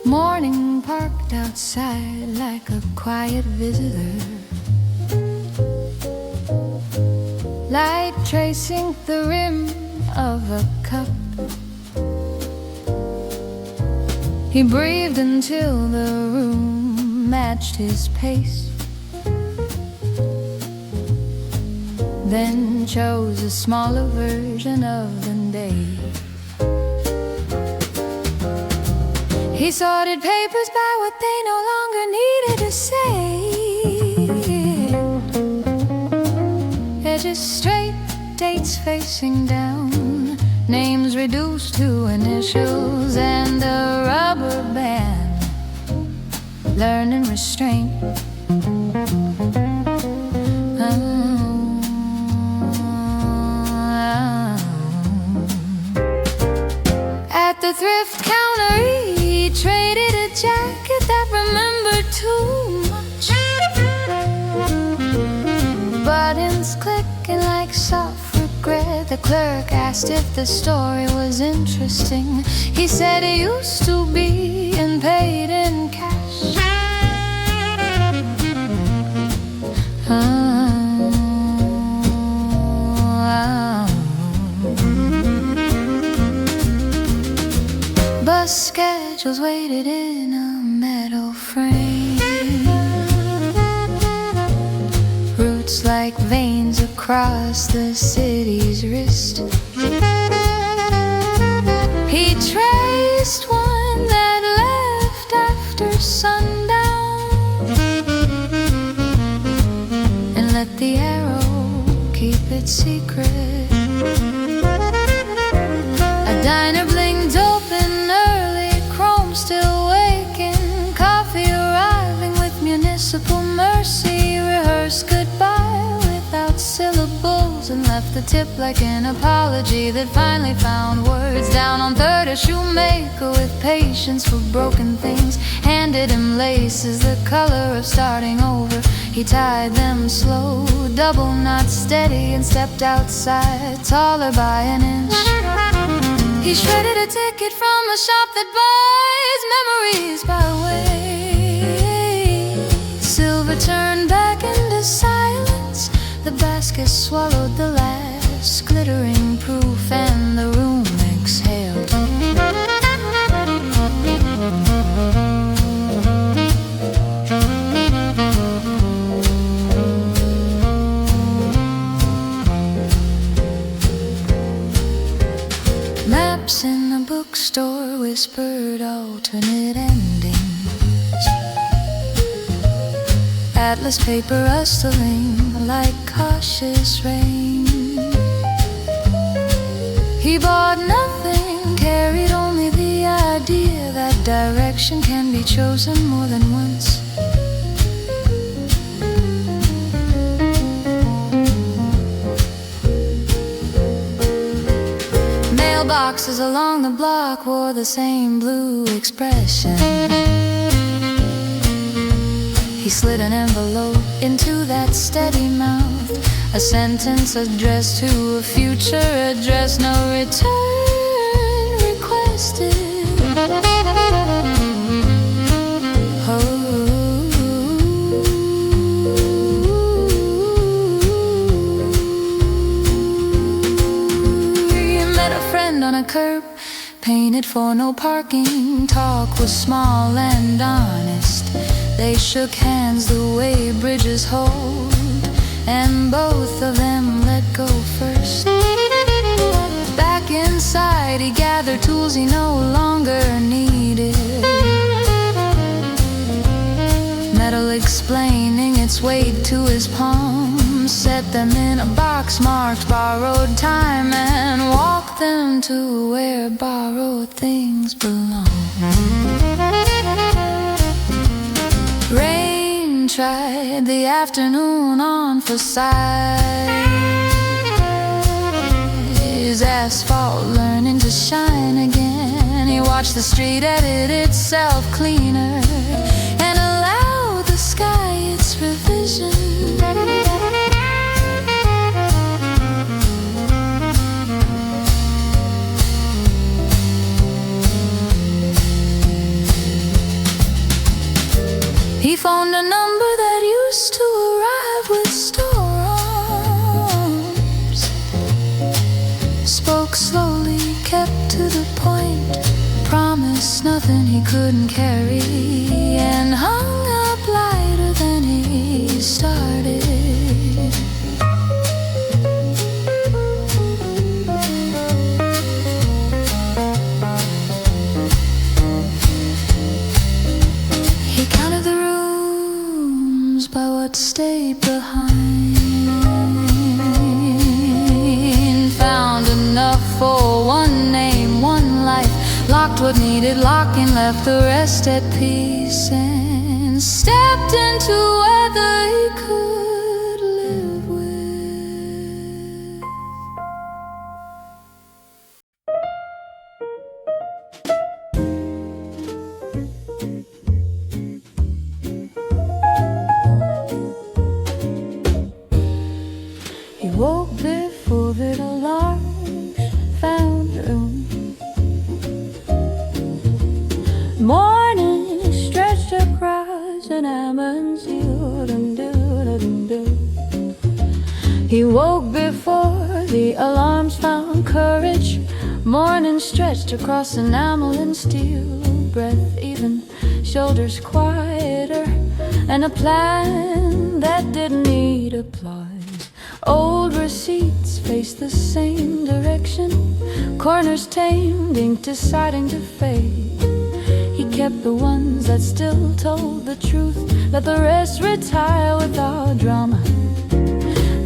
Morning parked outside like a quiet visitor. Light tracing the rim of a cup. He breathed until the room matched his pace, then chose a smaller version of the day. He sorted papers by what they no longer needed to say. Edges straight, dates facing down, names reduced to initials and a rubber band. Learning restraint. At the thrift counter he traded a jacket that remembered too much. Buttons clicking like soft regret. The clerk asked if the story was interesting. He said it used to be and paid in cash. Bus schedules waited in a metal frame. Roots like veins across the city's wrist. He traced one that left after sundown and let the arrow keep its secret. A diner blinked open early, chrome still waking, coffee arriving with municipal mercy. Rehearsed goodbye without syllables and left the tip like an apology that finally found words. Down on third, a shoemaker with patience for broken things handed him laces the color of starting over. He tied them slow, double knot steady, and stepped outside, taller by an inch. He shredded a ticket from a shop that buys memories by weight. Silver turned back into silence. The basket swallowed the last glittering proof, and the room exhaled. Maps in the bookstore whispered alternate endings. Atlas paper rustling like cautious rain. He bought nothing, carried only the idea that direction can be chosen more than once. Mailboxes along the block wore the same blue expression. He slid an envelope into that steady mouth, a sentence addressed to a future address. No return painted for no parking. Talk was small and honest. They shook hands the way bridges hold, and both of them let go first. Back inside he gathered tools he no longer needed. Metal explaining its weight to his palm, set them in a box marked borrowed time, and walked them to where borrowed things belong. Rain tried the afternoon on for sight, his asphalt learning to shine again. He watched the street edit itself cleaner and allowed the sky its revision. He phoned a number that used to arrive with storearms, spoke slowly, kept to the point, promised nothing he couldn't carry, and hung up lighter than he started. He counted the rooms by what stayed behind, found enough for one name, one life, locked what needed locking, left the rest at peace, and stepped into weather he could live with. He woke before the alarm, found room. Morning stretched across an ambience. He woke before the alarms, found courage. Morning stretched across enamel and steel, breath even, shoulders quieter, and a plan that didn't need applause. Old receipts faced the same direction, corners tamed, ink deciding to fade. He kept the ones that still told the truth, let the rest retire without drama.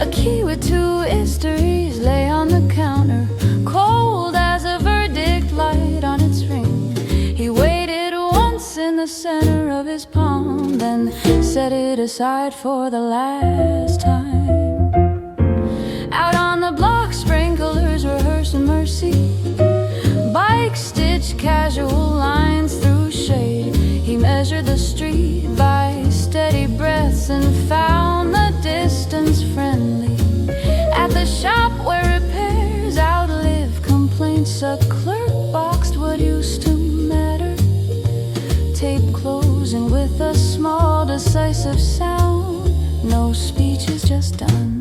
A key with two histories lay on the counter, cold as a verdict light on its ring. He waited once in the center of his palm, then set it aside for the last time. Out on the block, sprinklers rehearsing mercy, bikes stitched casual lines through shade. He measured the street by steady breaths and found the distance friendly. At the shop where repairs outlive complaints, a clerk boxed what used to matter, tape closing with a small decisive sound. No speech is just done.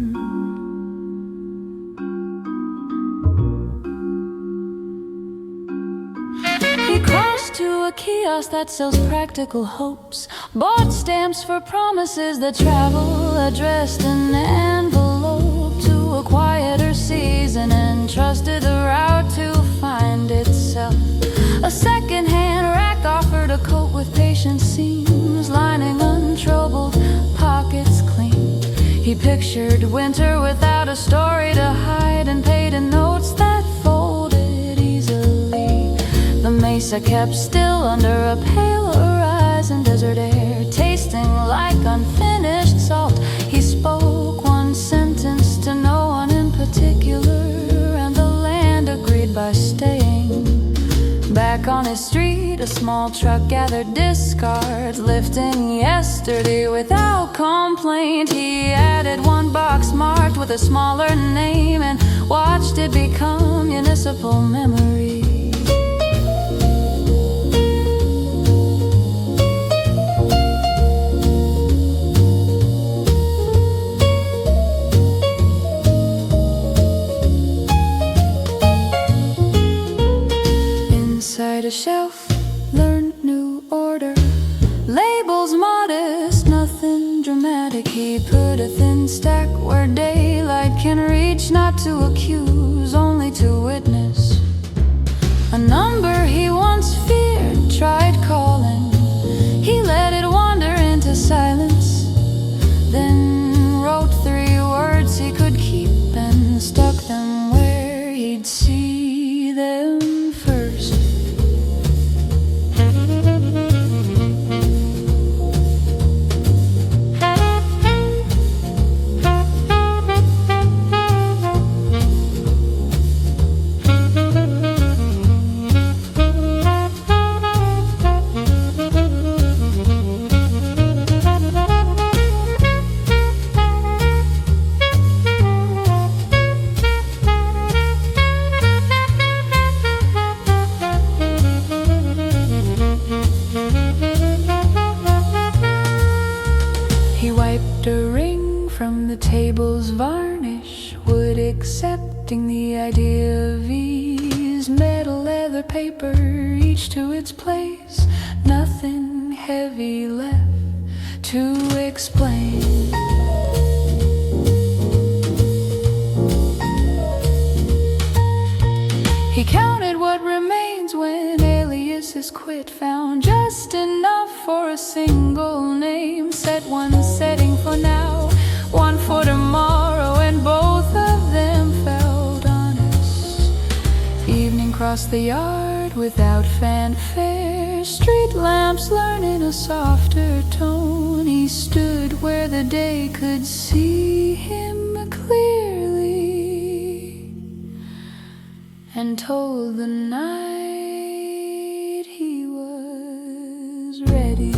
He crossed to a kiosk that sells practical hopes, bought stamps for promises that travel, addressed an envelope to a quieter season, and trusted the route to find itself. A second-hand rack offered a coat with patient seams, lining untroubled, pockets clean. He pictured winter without a story to hide, and paid in notes that folded easily. The mesa kept still under a pale horizon, desert air tasting like unfinished salt. He spoke one sentence to no one in particular, and the land agreed by staying. Back on his street, a small truck gathered discards, lifting yesterday without complaint. He added one box marked with a smaller name, and watched it become municipal memory. a shelf, learned new order. Labels modest, nothing dramatic. He put a thin stack where daylight can reach, not to accuse, only to witness. A number he once feared, tried calling. He let it wander into silence, then wrote 3 words he could keep and stuck them where he'd see them first. He wiped a ring from the table's varnish, wood accepting the idea of ease. Metal, leather, paper, each to its place, nothing heavy left to explain. He counted what remains when aliases quit, found just enough for a single name. Set one setting for now, one for tomorrow, and both of them felt honest. Evening crossed the yard without fanfare, street lamps learning a softer tone. He stood where the day could see him clearly and told the night he was ready.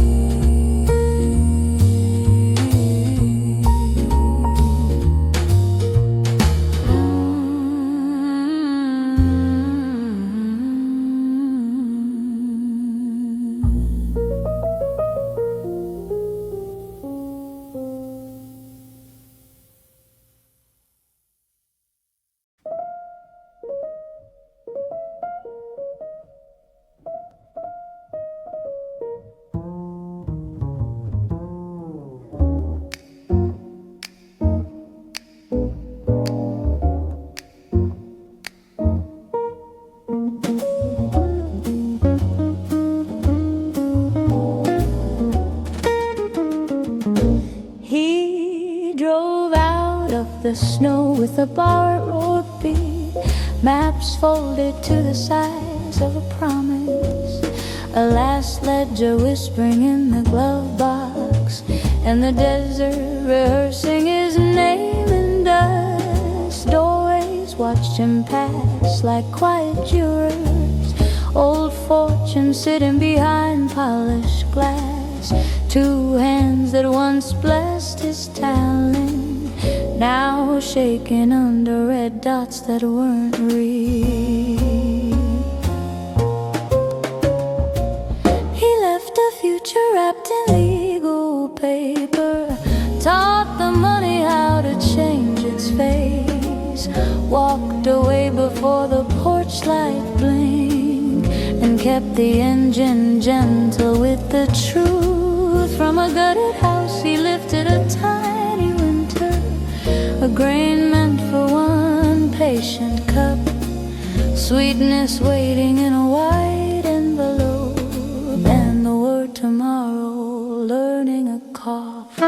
The snow with a borrowed beat, maps folded to the size of a promise, a last ledger whispering in the glove box, and the desert rehearsing his name in dust. Doorways watched him pass like quiet jurors, old fortune sitting behind polished glass, 2 hands that once blessed his talent, now shaking under red dots that weren't real. He left a future wrapped in legal paper, taught the money how to change its face, walked away before the porch light blinked, and kept the engine gentle with the truth. From a gutted house he lifted a tiny winter, a grain meant for one patient cup, sweetness waiting in a white envelope, and the word tomorrow learning a cough.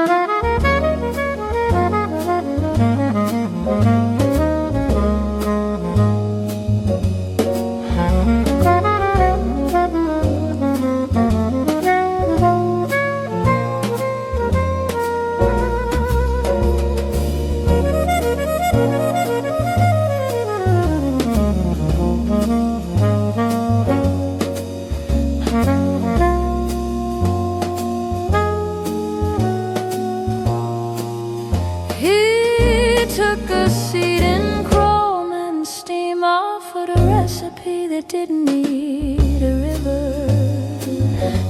Took a seat in chrome and steam, offered a recipe that didn't need a river,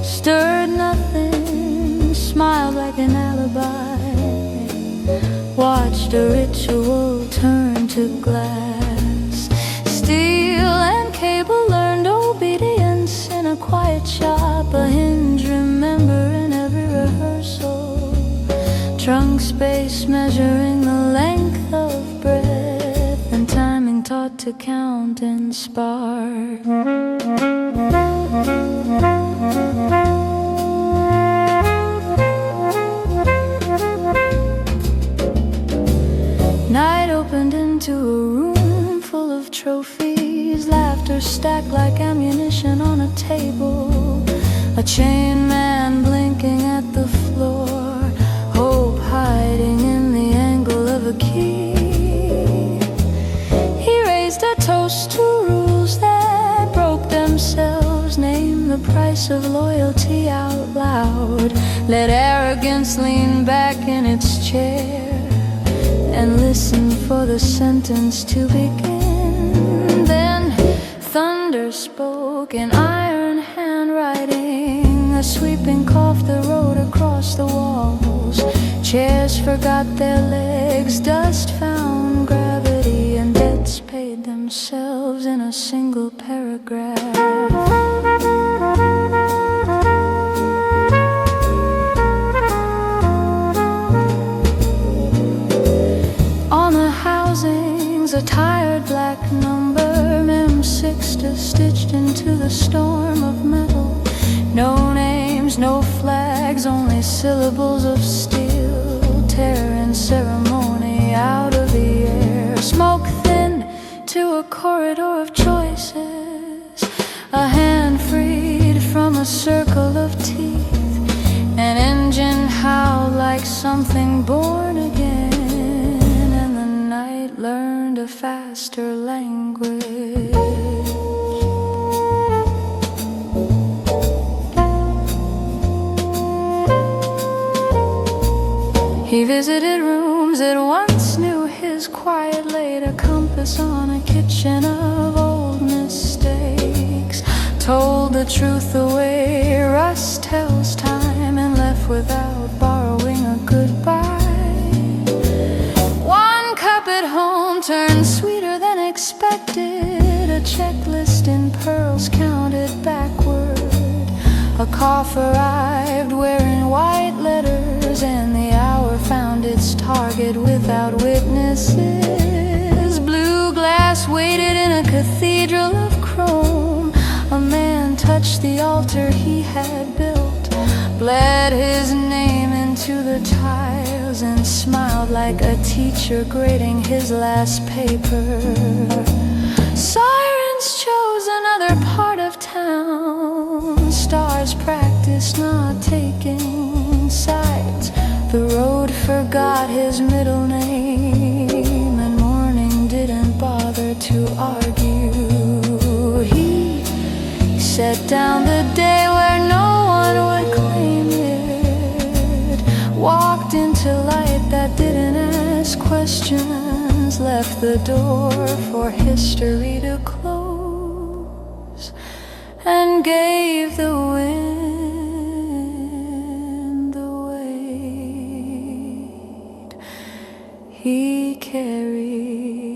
stirred nothing, smiled like an alibi, watched a ritual turn to glass. Steel and cable learned obedience accountant's spark. Night opened into a room full of trophies, laughter stacked like ammunition on a table, a chain man blinking at the floor, hope hiding in the angle of a key. He raised a toast to rules that broke themselves, named the price of loyalty out loud, let arrogance lean back in its chair and listen for the sentence to begin. Then thunder spoke in iron handwriting, a sweeping cough that rode across the walls. Chairs forgot their legs, dust found gravity, and debts paid themselves in a single paragraph. A tired black number, Mem Sixta stitched into the storm of metal. No names, no flags, only syllables of steel, terror and ceremony out of the air. Smoke thin to a corridor of choices, a hand freed from a circle of teeth, an engine howled like something born again, learned a faster language. He visited rooms that once knew his quiet, laid a compass on a kitchen of old mistakes, told the truth the way rust tells time, and left without borrowing a goodbye. At home turned sweeter than expected, a checklist in pearls counted backward. A cough arrived wearing white letters, and the hour found its target without witnesses. Blue glass waited in a cathedral of chrome. A man touched the altar he had built, bled his name into the tiles, and smiled like a teacher grading his last paper. Sirens chose another part of town, stars practiced not taking sides. The road forgot his middle name, and morning didn't bother to argue. He set down the day where no one would claim it, walked into light that didn't ask questions, left the door for history to close, and gave the wind the weight he carried.